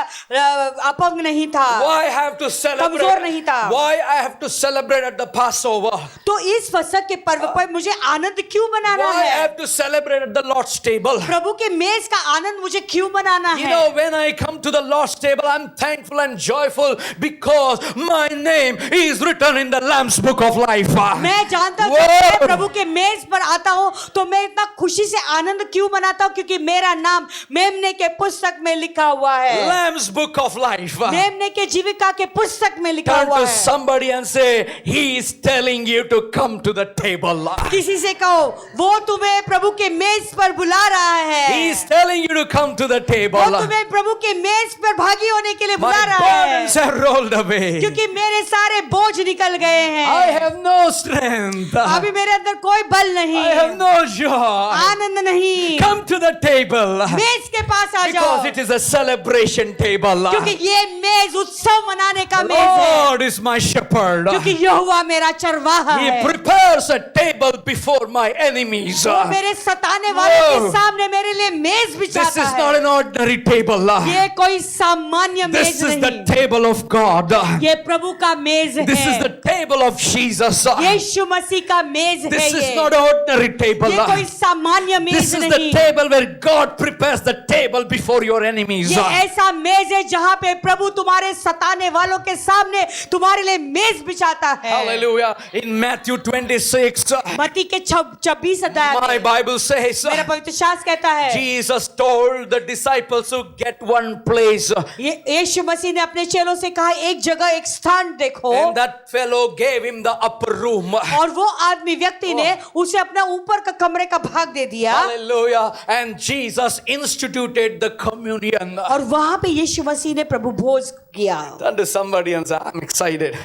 अपंग नहीं था, Why I have to celebrate? कमजोर नहीं था। Why I have to celebrate at the Passover? तो इस फसह के पर्व पर मुझे आनंद क्यों मनाना Why I है? have to celebrate at the Lord's table? प्रभु के मेज का आनंद मुझे क्यों मनाना You है? know, when I come to the Lord's table, I'm thankful and joyful because my name is written in the Lamb's Book of Life. मैं जानता हूँ, Whoa! जब मैं प्रभु के मेज पर आता हूँ तो मैं इतना खुशी से आनंद क्यों मनाता हूँ? क्योंकि मेरा नाम मेमने के पुस्तक में लिखा हुआ है। Lamb's Book of Life. मेमने के जीविका के पुस्तक में लिखा Turn हुआ to है। somebody and say, He is telling you to come to the table. किसी से कहो, वो तुम्हें प्रभु के मेज पर बुला रहा है। He is telling you to come to the table. वो तुम्हें प्रभु के मेज पर भागी होने के लिए My बुला रहा है, burdens are rolled away. क्योंकि मेरे सारे बोझ निकल गए हैं। I have no strength. अभी मेरे अंदर कोई बल नहीं, I have no joy. आनंद नहीं। Come to the table. मेज के पास आ Because जाओ, it is a celebration table. क्योंकि ये मेज उत्सव मनाने का मेज है। Lord is my shepherd. क्योंकि यहोवा मेरा चरवाहा He है, prepares a table before my enemies. वो मेरे सताने वालों के सामने मेरे लिए मेज This बिछाता is not है। an ordinary table. ये कोई सामान्य मेज This is the नहीं, table of God. ये प्रभु का मेज This is है, the table of Jesus. यीशु मसीह का मेज है। This is ये not an ordinary table. ये कोई सामान्य मेज This is the नहीं, table where God prepares the table before your enemies. ये ऐसा मेज है जहाँ पे प्रभु तुम्हारे सताने वालों के सामने तुम्हारे लिए मेज बिछाता है। Hallelujah. In Matthew 26, मत्ती के 26 अध्याय my में Bible says, मेरा पवित्र शास्त्र कहता है, Jesus told the disciples to get one place. ये यीशु मसीह ने अपने चेलों से कहा, एक जगह एक स्थान देखो, And that fellow gave him the upper room. और वो आदमी व्यक्ति ने उसे अपना ऊपर का कमरे का भाग दे दिया, Hallelujah. And Jesus instituted the communion. और वहां पे यीशु मसीह ने प्रभु भोज किया। Turn to somebody and say, I'm excited.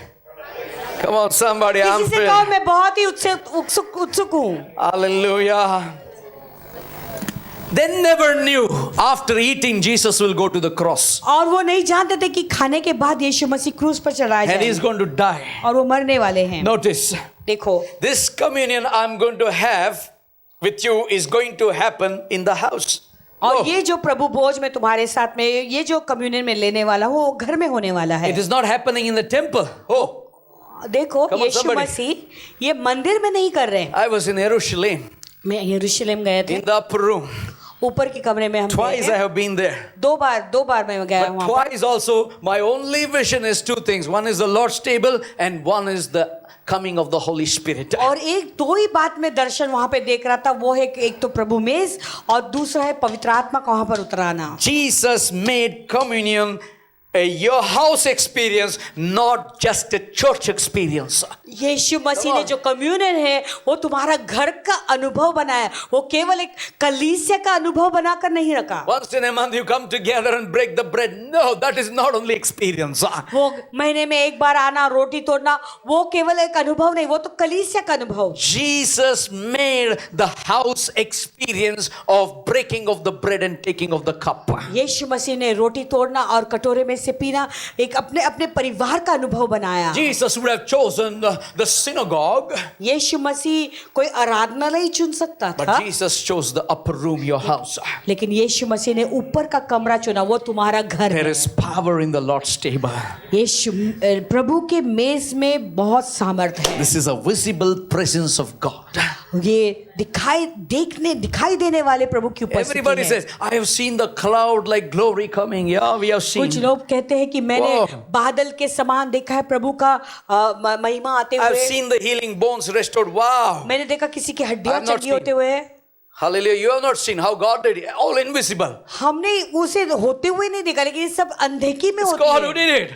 Come on, somebody. I'm किसी से कहो, filled. मैं बहुत ही उत्सुक हूँ। Hallelujah. They never knew after eating Jesus will go to the cross और वो नहीं जानते थे कि खाने के बाद यीशु मसीह क्रूस पर चढ़ाए and he's जाएंगे going to die. और वो मरने वाले हैं। Notice, देखो, this communion I'm going to have with you is going to happen in the house. और No, ये जो प्रभु भोज में तुम्हारे साथ में ये जो कम्युनियन में लेने वाला हो, वो घर में होने वाला है। it is not happening in the temple. Oh, देखो, Come on, यीशु somebody. मसीह ये मंदिर में नहीं कर रहे हैं। I was in Jerusalem मैं यरूशलेम गए थे, in the upper room. ऊपर के कमरे में हम गए Twice I हैं। have been there. दो बार मैं गया But वहाँ पर। twice also, my only vision is two things. One is the Lord's table and one is the coming of the Holy Spirit. और दो ही बात में दर्शन वहां पे देख रहा था, वो है कि एक तो प्रभु मेज और दूसरा है पवित्र आत्मा का वहां पर उतराना। Jesus made communion your house experience, not just a church experience. यीशु मसीह ने जो कम्युनियन है वो तुम्हारा घर का अनुभव बनाया, वो केवल एक कलीसिया का अनुभव बनाकर नहीं रखा। Once in a month you come together and break the bread. No, that is not only experience. वो महीने में एक बार आना, रोटी तोड़ना, वो केवल एक अनुभव नहीं, वो तो कलीसिया का अनुभव। Jesus made the house experience of breaking of the bread and taking of the cup. यीशु मसीह ने रोटी तोड़ना और कटोरे में से पीना एक अपने अपने परिवार का अनुभव बनाया। Jesus would have chosen the synagogue, यीशु मसीह कोई आराधनालय चुन सकता but था, Jesus chose the upper room, your house. लेकिन यीशु मसीह ने ऊपर का कमरा चुना, वो तुम्हारा घर There है। is power in the Lord's table. यीशु प्रभु के मेज में बहुत सामर्थ्य है। This is a visible presence of God. ये दिखाई देने वाले प्रभु की उपस्थिति Everybody है। says, I have seen the cloud like glory coming. Yeah, we have seen. कुछ लोग कहते हैं कि मैंने Wow. बादल के समान देखा है प्रभु का महिमा आते I've हुए। seen the healing bones restored. Wow. मैंने देखा किसी की हड्डियां I've not चंगी होते हुए। Hallelujah. You have not seen how God did it. All invisible. हमने उसे होते हुए नहीं देखा, लेकिन ये सब अंधेकी में It's होती God who है। did it.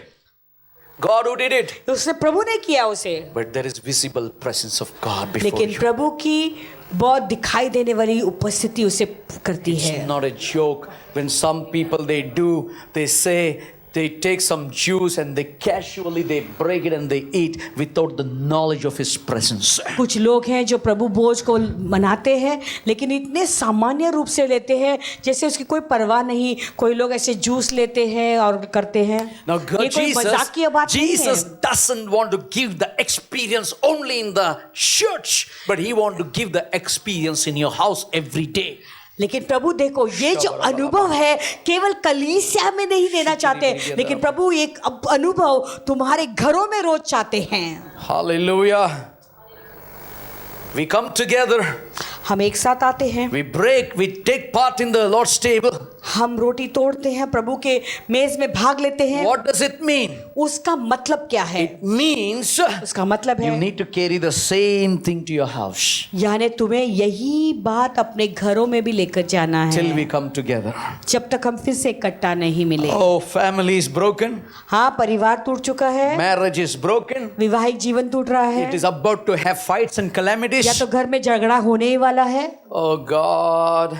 God who did it. उसने प्रभु ने किया उसे, But there is visible presence of God before लेकिन you. प्रभु की बहुत दिखाई देने वाली उपस्थिति उसे करती It's है। not a joke. When some people they say they take some juice and they casually they break it and they eat without the knowledge of his presence. कुछ लोग हैं जो प्रभु भोज को मनाते हैं लेकिन इतने सामान्य रूप से लेते हैं जैसे उसकी कोई परवाह नहीं. कोई लोग ऐसे जूस लेते हैं और करते हैं. Now ये कोई मजाक की बात नहीं है. Jesus doesn't want to give the experience only in the church, but he want to give the experience in your house every day. लेकिन प्रभु देखो ये जो अनुभव है केवल कलीसिया में नहीं देना चाहते, लेकिन प्रभु एक अनुभव तुम्हारे घरों में रोज चाहते हैं. Hallelujah. We come together, हम एक साथ आते हैं, we break, we take part in the Lord's table. हम रोटी तोड़ते हैं, प्रभु के मेज में भाग लेते हैं. What does it mean? उसका मतलब क्या है? It means उसका मतलब you है need to carry the same thing to your house यानी तुम्हें यही बात अपने घरों में भी लेकर जाना till है we come together. जब तक हम फिर से इकट्ठा नहीं मिले. Oh, family is broken, हाँ, परिवार टूट चुका है, marriage is broken, विवाहिक जीवन टूट रहा it है, is about to have fights and calamities. या तो घर में झगड़ा होने ही वाला है. Oh God.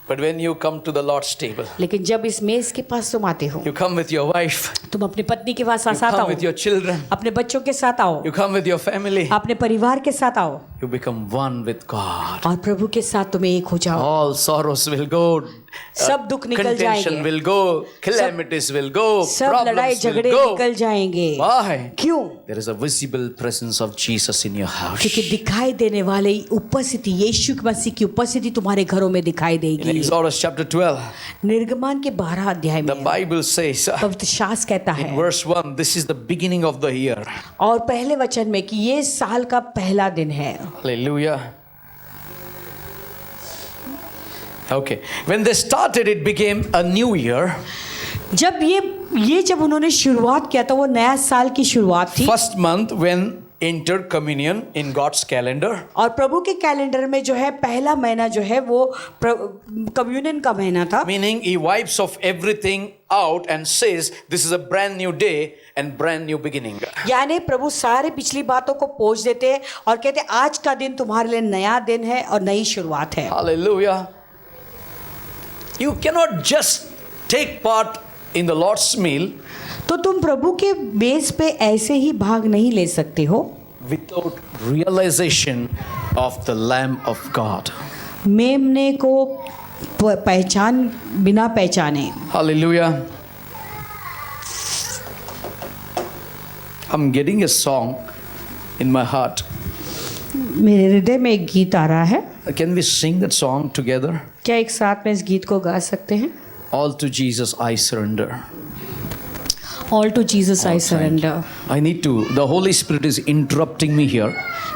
But when you come to the Lord's table, लेकिन जब इस मेज के पास तुम आते हो, you come with your wife, तुम अपनी पत्नी के पास you साथ come आओ, with your children, अपने बच्चों के साथ आओ, you come with your family, अपने परिवार के साथ आओ, you become one with God. और प्रभु के साथ तुम्हें एक हो जाओ. All sorrows will go, सब दुख निकल contention जाएंगे, will go, calamities will go, सब लड़ाई problems will झगड़े go. निकल जाएंगे. Why? क्यों? There is a visible presence of Jesus in your house. क्योंकि दिखाई देने वाले उपस्थिति, यीशु मसीह की उपस्थिति तुम्हारे घरों में दिखाई In देगी. Exodus chapter 12, निर्गमान के 12 अध्याय the में Bible says, पवित्र शास्त्र कहता है verse 1, this is the beginning of the year. और पहले वचन में कि ये साल का पहला दिन है. Hallelujah. Okay. When they started, it became a new year. जब उन्होंने शुरुआत किया था वो नया साल की शुरुआत थी. First month when entered communion in God's calendar. और प्रभु के कैलेंडर में जो है पहला महीना जो है वो कम्युनियन का महीना था. Meaning he wipes off everything out and says this is a brand new day and brand new beginning. यानी प्रभु सारे पिछली बातों को पोंछ देते हैं और कहते हैं आज का दिन तुम्हारे लिए नया दिन है और नई शुरुआत है. Hallelujah. You cannot just take part in the Lord's meal तो तुम प्रभु के मेज पे ऐसे ही भाग नहीं ले सकते हो without realization of the Lamb of God. मेमने को पहचान बिना पहचाने. Hallelujah. I'm getting a song in my heart. मेरे हृदय में एक गीत आ रहा है. Can we sing that song together? क्या एक साथ में इस गीत को गा सकते हैं? All to Jesus I surrender. All to Jesus I surrender. I need to. The Holy Spirit is interrupting me here.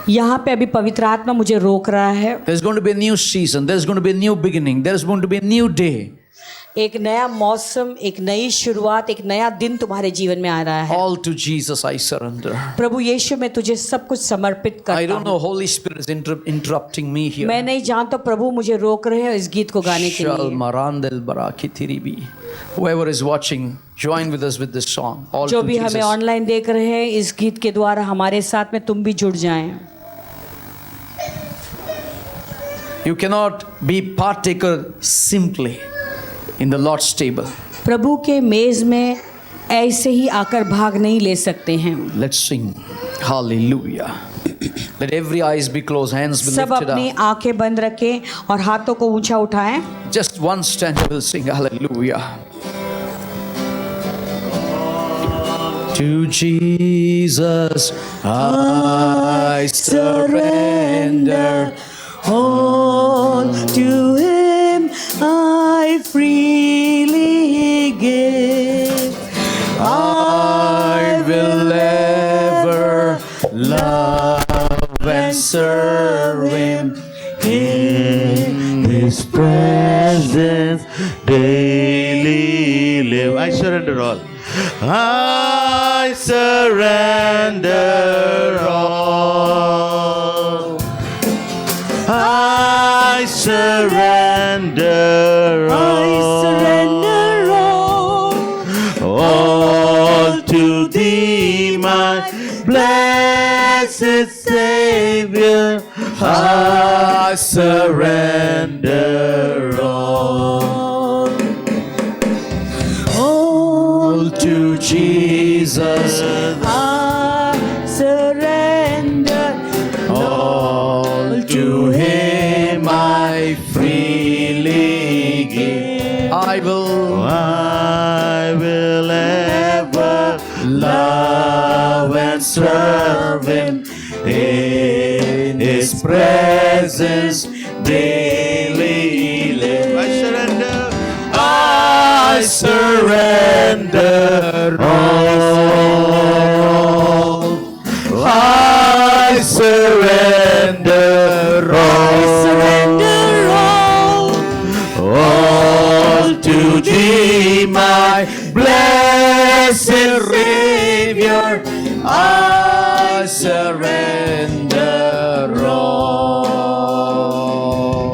यहाँ पे अभी पवित्र आत्मा मुझे रोक रहा है. There's going to be a new season. There's going to be a new beginning. There's going to be a new day. एक नया मौसम, एक नई शुरुआत, एक नया दिन तुम्हारे जीवन में आ रहा है. All to Jesus I surrender. प्रभु यीशु मैं तुझे सब कुछ समर्पित I करता don't हूँ. know. Holy Spirit is interrupting me here. मैं नहीं जानता प्रभु मुझे रोक रहे हैं इस गीत को गाने के Shal लिए. marandel baraki tiribi. Whoever is watching, join with us with this song. All जो to भी हमें Jesus. ऑनलाइन देख रहे हैं इस गीत के द्वारा हमारे साथ में तुम भी जुड़ जाएं. You cannot be partaker simply in the Lord's table. प्रभु के मेज में ऐसे ही आकर भाग नहीं ले सकते हैं. Let's sing. Hallelujah. Let every eyes be closed, hands be सब lifted अपनी up. आंखें बंद रखें और हाथों को ऊंचा उठाएं. Just one stanza will sing Hallelujah. To Jesus I surrender. All to him I freely give. I will ever love and serve Him in His presence daily live. I surrender all. I surrender all. I surrender all. All to Thee, my blessed Savior. I surrender all. All to and serve Him in His presence daily live. I surrender all. I surrender all to Thee, my blessed Savior. I surrender all.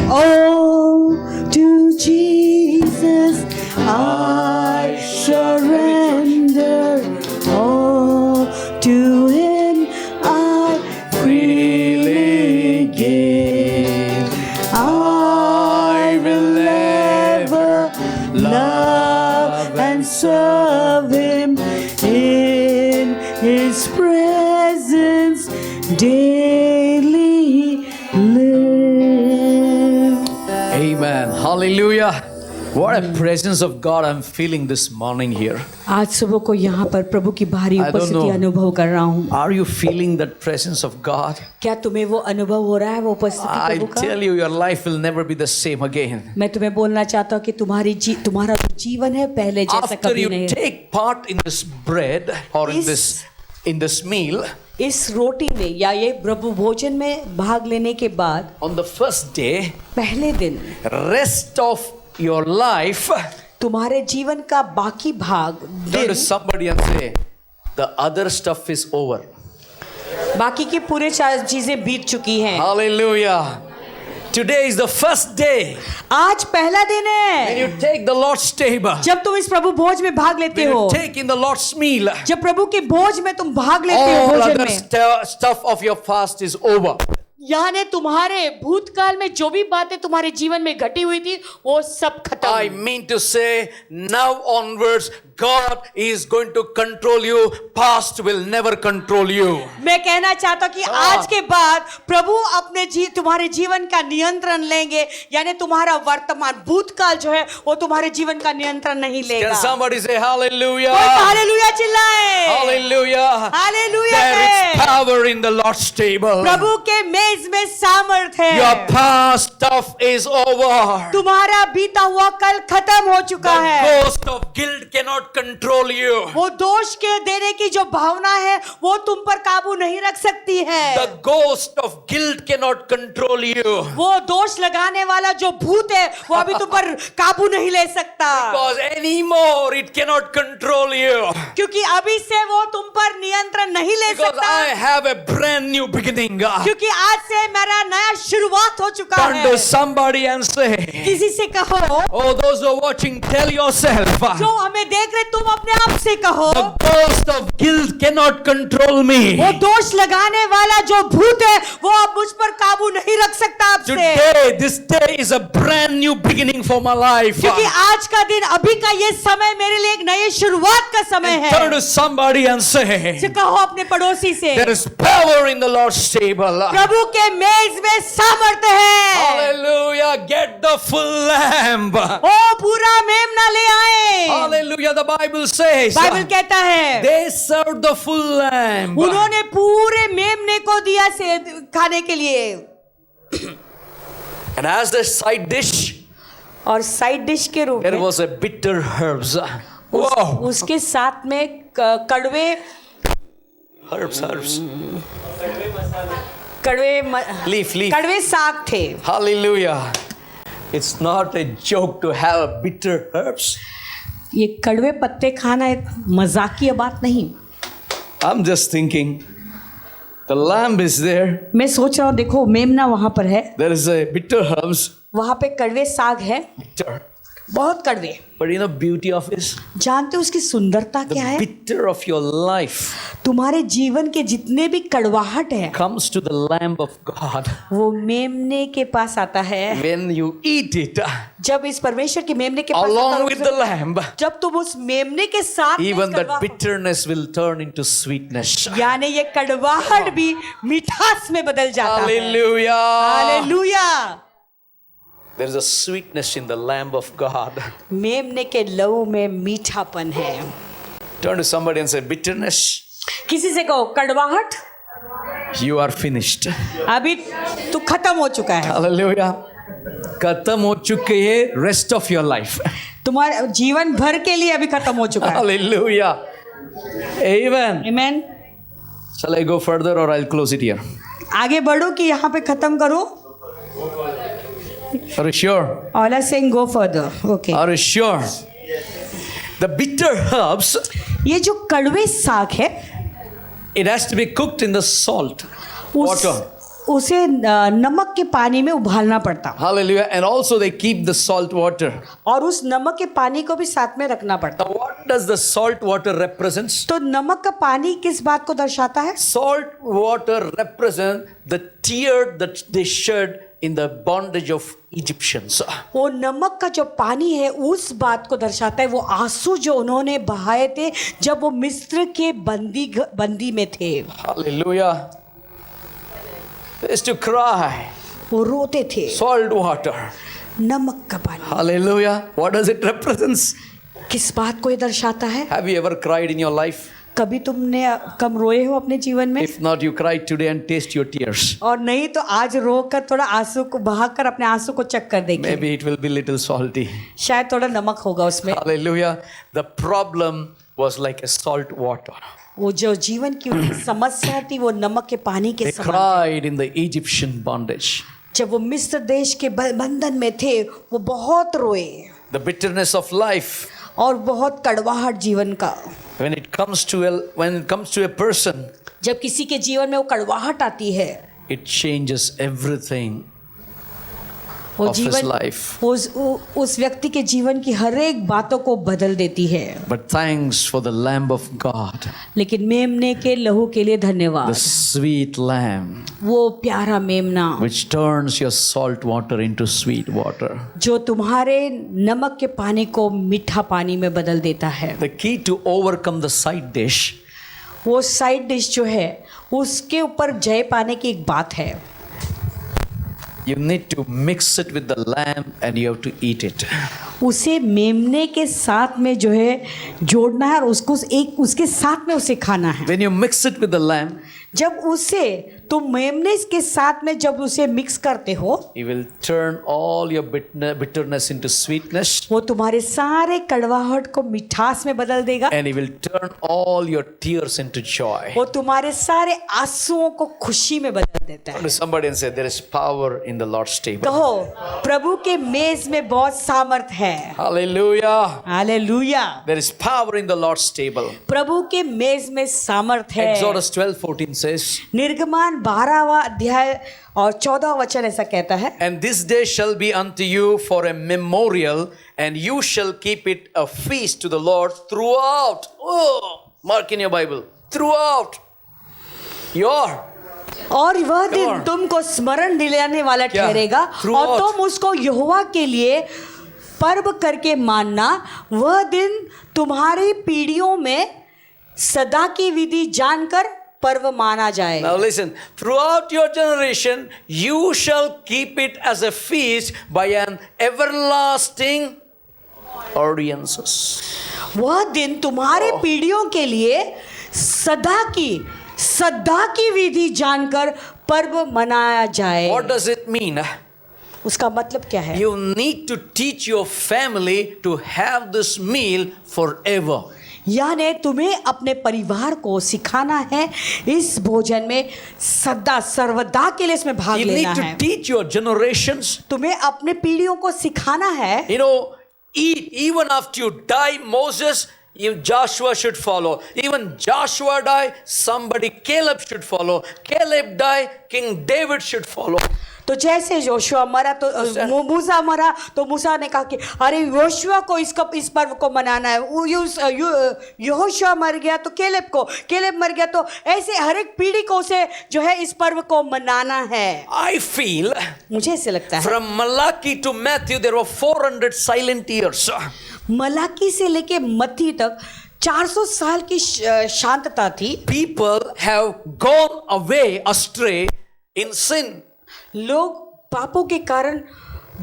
Oh, to Jesus I surrender. All to Him I freely give. I will ever love and serve Him in His presence daily live. Amen. Hallelujah. What a presence of God I'm feeling this morning here. आज सुबह को यहाँ पर प्रभु की भारी I don't उपस्थिति know. अनुभव कर रहा हूँ। Are you feeling that presence of God? क्या तुम्हें वो अनुभव हो रहा है वो उपस्थिति I प्रभु का? tell you, your life will never be the same again. मैं तुम्हें बोलना चाहता हूँ कि तुम्हारा जो जीवन है पहले जैसा After कभी you नहीं। take part in this bread or in this meal, इस रोटी में या ये प्रभु भोजन में भाग लेने के बाद on the first day, पहले दिन rest of your life, तुम्हारे जीवन का बाकी भाग turn दिन to somebody and say, the other stuff is over. बाकी की पूरे चीजें बीत चुकी हैं। Hallelujah. Today is the first day आज पहला दिन when है you take the Lord's table, जब तुम इस प्रभु भोज में भाग लेते when हो, you take in the Lord's meal, जब प्रभु के भोज में तुम भाग लेते हो all भोजन other में, stuff of your fast is over. यानी तुम्हारे भूतकाल में जो भी बातें तुम्हारे जीवन में घटी हुई थी वो सब I खत्म। mean to say, now onwards, God is going to control you. Past will never control you. मैं कहना चाहता हूँ कि आज के बाद प्रभु अपने तुम्हारे जीवन का नियंत्रण लेंगे, यानी तुम्हारा वर्तमान भूतकाल जो है वो तुम्हारे जीवन का नियंत्रण नहीं लेगा। Can somebody say hallelujah? कोई हालेलुया चिल्लाए। Hallelujah. हालेलुया There is कहे। power in the Lord's table. प्रभु के मेज में सामर्थ है। Your past stuff is over. तुम्हारा बीता हुआ कल खत्म हो चुका The है। ghost of guilt cannot control you. वो दोष के देने की जो भावना है वो तुम पर काबू नहीं रख सकती है। The ghost of guilt cannot control you. वो दोष लगाने वाला जो भूत है वो अभी तुम पर काबू नहीं ले सकता। Because anymore it cannot control you. क्योंकि अभी से वो तुम पर नियंत्रण नहीं ले Because सकता। I have a brand new beginning. क्योंकि आज से मेरा नया शुरुआत हो चुका Turn है। to somebody and say, किसी से कहो, oh, those who are watching, tell yourself, जो हमें देख रहे तुम अपने आप से कहो, the ghost of guilt cannot control me. वो दोष लगाने वाला जो भूत है वो अब मुझ पर काबू नहीं रख सकता आपसे। Today, this day is a brand new beginning for my life. क्योंकि आज का दिन, अभी का ये समय मेरे लिए एक नई शुरुआत का समय है। Turn to somebody and say, से कहो अपने पड़ोसी से, there is power in the Lord's table. प्रभु के मेज में सामर्थ्य है। Hallelujah. Get the full lamb. ओ पूरा मेमना ले आए। Hallelujah. The Bible says, Bible कहता है they served the full lamb. उन्होंने पूरे मेमने को दिया से खाने के लिए, And as the side dish, और साइड डिश के रूप there में was a bitter herbs. Wow. उसके साथ में कड़वे Herbs. कड़वे Leaf. कड़वे साग थे। Hallelujah. It's not a joke to have bitter herbs. ये कड़वे पत्ते खाना एक मजाकिया बात नहीं। I'm just thinking, the lamb is there. मैं सोच रहा हूँ, देखो मेमना वहां पर है, There is a bitter herbs. वहां पे कड़वे साग है, Bitter. बहुत कड़वे। But you know beauty of it? जानते हो उसकी सुंदरता क्या The है? bitter of your life तुम्हारे जीवन के जितने भी कड़वाहट है comes to the Lamb of God. वो मेमने के पास आता है। When you eat it, जब इस परमेश्वर के मेमने के पास along आता with है, the lamb, जब तुम उस मेमने के साथ में even इस that कड़वाहट- bitterness will turn into sweetness. यानी ये कड़वाहट भी मिठास में बदल जाता है। Hallelujah. Hallelujah. There is a sweetness in the Lamb of God. मेमने के लहू में मीठापन है। Turn to somebody and say, bitterness. किसी से कहो कड़वाहट, you are finished. अभी तू खत्म हो चुका है। Hallelujah. खत्म हो चुके हैं rest of your life. तुम्हारे जीवन भर के लिए अभी खत्म हो चुका है। Hallelujah. Amen. Amen. Shall I go further or I'll close it here? आगे बढ़ो कि यहाँ पे खत्म करो? Are you sure? All are saying go further. Okay. Are you sure? The bitter herbs, ये जो कड़वे साग है, it has to be cooked in the salt water. उसे नमक के पानी में उबालना पड़ता, Hallelujah. And also they keep the salt water. और उस नमक के पानी को भी साथ में रखना पड़ता। Now what does the salt water represents? तो नमक का पानी किस बात को दर्शाता है? Salt water represent the tear that they shed in the bondage of Egyptians. वो नमक का जो पानी है उस बात को दर्शाता है, वो आंसू जो उन्होंने बहाए थे जब वो मिस्र के बंदी में थे। Hallelujah. They used to cry. वो रोते थे। Salt water. नमक का पानी Hallelujah. What does it represents? किस बात को ये दर्शाता है? Have you ever cried in your life? कभी तुमने कम रोए हो अपने जीवन में? If not, you cry today and taste your tears. और नहीं तो आज रो कर थोड़ा आंसू को बहाकर अपने आंसू को चेक कर देखिए, Maybe it will be little salty. शायद थोड़ा नमक होगा उसमें। Hallelujah. The problem was like a salt water. वो जो जीवन की उनकी समस्या थी वो नमक के पानी के They समान। cried in the Egyptian bondage. जब वो मिस्र देश के बंधन में थे वो बहुत रोए, The bitterness of life. और बहुत कड़वाहट जीवन का। When it comes to a person, जब किसी के जीवन में वो कड़वाहट आती है, it changes everything वो of his जीवन life. उस व्यक्ति के जीवन की हर एक बातों को बदल देती है। But thanks for the Lamb of God, लेकिन मेमने के लहू के लिए the धन्यवाद। sweet Lamb, वो प्यारा मेमना which turns your salt water into sweet water. जो तुम्हारे नमक के पानी को मीठा पानी में बदल देता है। The key to overcome the side dish वो साइड डिश जो है उसके ऊपर जय पाने की एक बात है, you need to mix it with the lamb and you have to eat it. उसे मेमने के साथ में जो है जोड़ना है और उसको एक उसके साथ में उसे खाना है। When you mix it with the lamb, जब उसे तुम मेमने के साथ में जब उसे मिक्स करते हो, he will turn all your bitterness into sweetness, वो तुम्हारे सारे कड़वाहट को मिठास में बदल देगा, and he will turn all your tears into joy. वो तुम्हारे सारे आंसुओं को खुशी में बदल देता है। Turn to somebody and say, there is power in the Lord's table. कहो प्रभु के मेज में बहुत सामर्थ है। Hallelujah. Hallelujah. There is power in the Lord's table. प्रभु के मेज में सामर्थ है। Exodus 12:14 says, निर्गमन 12वां अध्याय और 14वां वचन ऐसा कहता है, and this day shall be unto you for a memorial, and you shall keep it a feast to the Lord throughout. Oh, mark in your Bible. Throughout your. और वह दिन on. तुमको स्मरण दिलाने वाला क्या? ठहरेगा Throughout. और तुम उसको यहोवा के लिए पर्व करके मानना। वह दिन तुम्हारी पीढ़ियों में सदा की विधि जानकर पर्व माना जाए। Now listen, throughout your generation, you shall keep it as a feast by an everlasting ordinances. वह दिन तुम्हारे पीढ़ियों के लिए सदा की विधि जानकर पर्व मनाया जाए। What does it mean? उसका मतलब क्या है? You need to teach your family to have this meal forever. यानी तुम्हें अपने परिवार को सिखाना है इस भोजन में सदा सर्वदा के लिए इसमें भाग You लेना need to है। teach your generations. तुम्हें अपने पीढ़ियों को सिखाना है। You know, even after you die, Moses, Joshua should follow. Even Joshua die, somebody, Caleb should follow. Caleb die, King David should follow. तो जैसे योशुआ मरा तो मूसा मरा तो मूसा ने कहा कि अरे योशुआ को इस पर्व को मनाना है। यहोशुआ मर गया तो केलेब मर गया तो ऐसे हर एक पीढ़ी को उसे जो है इस पर्व को मनाना है। I feel मुझे ऐसे लगता है from Malachi to Matthew there were 400 silent years. Malachi से लेके मत्ती तक 400 साल की शांतता थी। People have gone away astray in sin. लोग पापों के कारण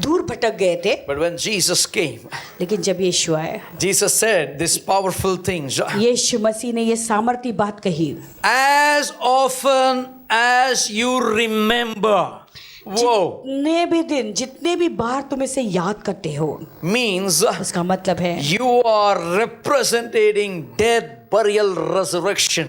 दूर भटक गए थे, But when Jesus came, लेकिन जब यीशु आए, Jesus said these powerful things. यीशु मसीह ने ये सामर्थी बात कही, As often as you remember. Whoa. जितने भी बार तुम इसे याद करते हो, Means उसका मतलब है you are representing death, burial, resurrection.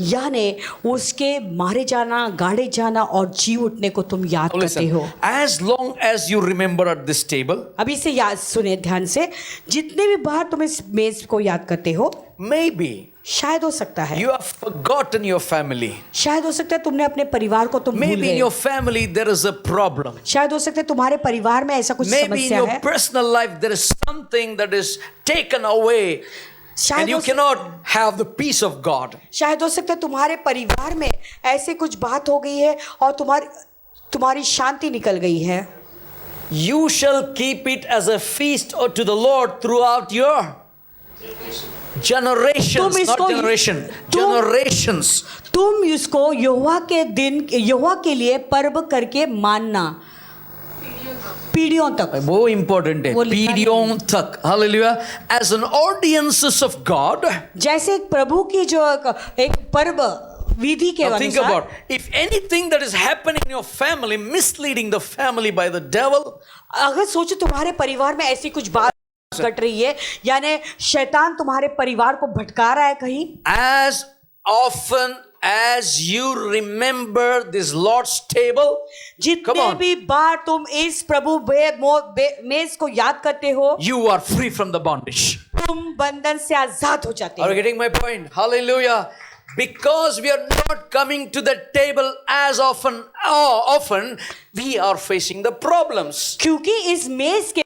यानी उसके मारे जाना, गाड़े जाना और जी उठने को तुम याद करते Listen, हो। as long as you remember at this table, अभी से याद सुने ध्यान से, जितने भी बार तुम इस मेज को याद करते हो, maybe शायद हो सकता है, you have forgotten your family. शायद हो सकता है तुमने अपने परिवार को तुम भूल Maybe in गए, your family there is a problem. शायद हो सकता है तुम्हारे परिवार में ऐसा कुछ Maybe in समस्या your है, personal life there is something that is taken away and शायद you हो cannot have the peace of God. शायद हो सकता है तुम्हारे परिवार में ऐसे कुछ बात हो गई है और तुम्हारी शांति निकल गई है। You shall keep it as a feast to the Lord throughout your generations, not generation, generations. तुम इसको यहोवा के लिए पर्व करके मानना, पीढ़ियों तक। वो important है, वो लिखा पीढ़ियों तक, hallelujah, as an audiences of God. जैसे एक प्रभु की जो एक पर्व विधि के Now think अनुसार, about, if anything that is happening in your family, misleading the family by the devil, अगर सोचो तुम्हारे परिवार में ऐसी कुछ बात घट रही है, यानी शैतान तुम्हारे परिवार को भटका रहा है कहीं, as often as you remember this Lord's table, come जितने on, भी बार तुम इस प्रभु मेज को याद करते हो, you are free from the bondage. तुम बंधन से आजाद हो जाते Are you हो। getting my point? Hallelujah. Because we are not coming to the table as often, we are facing the problems. क्योंकि इस मेज के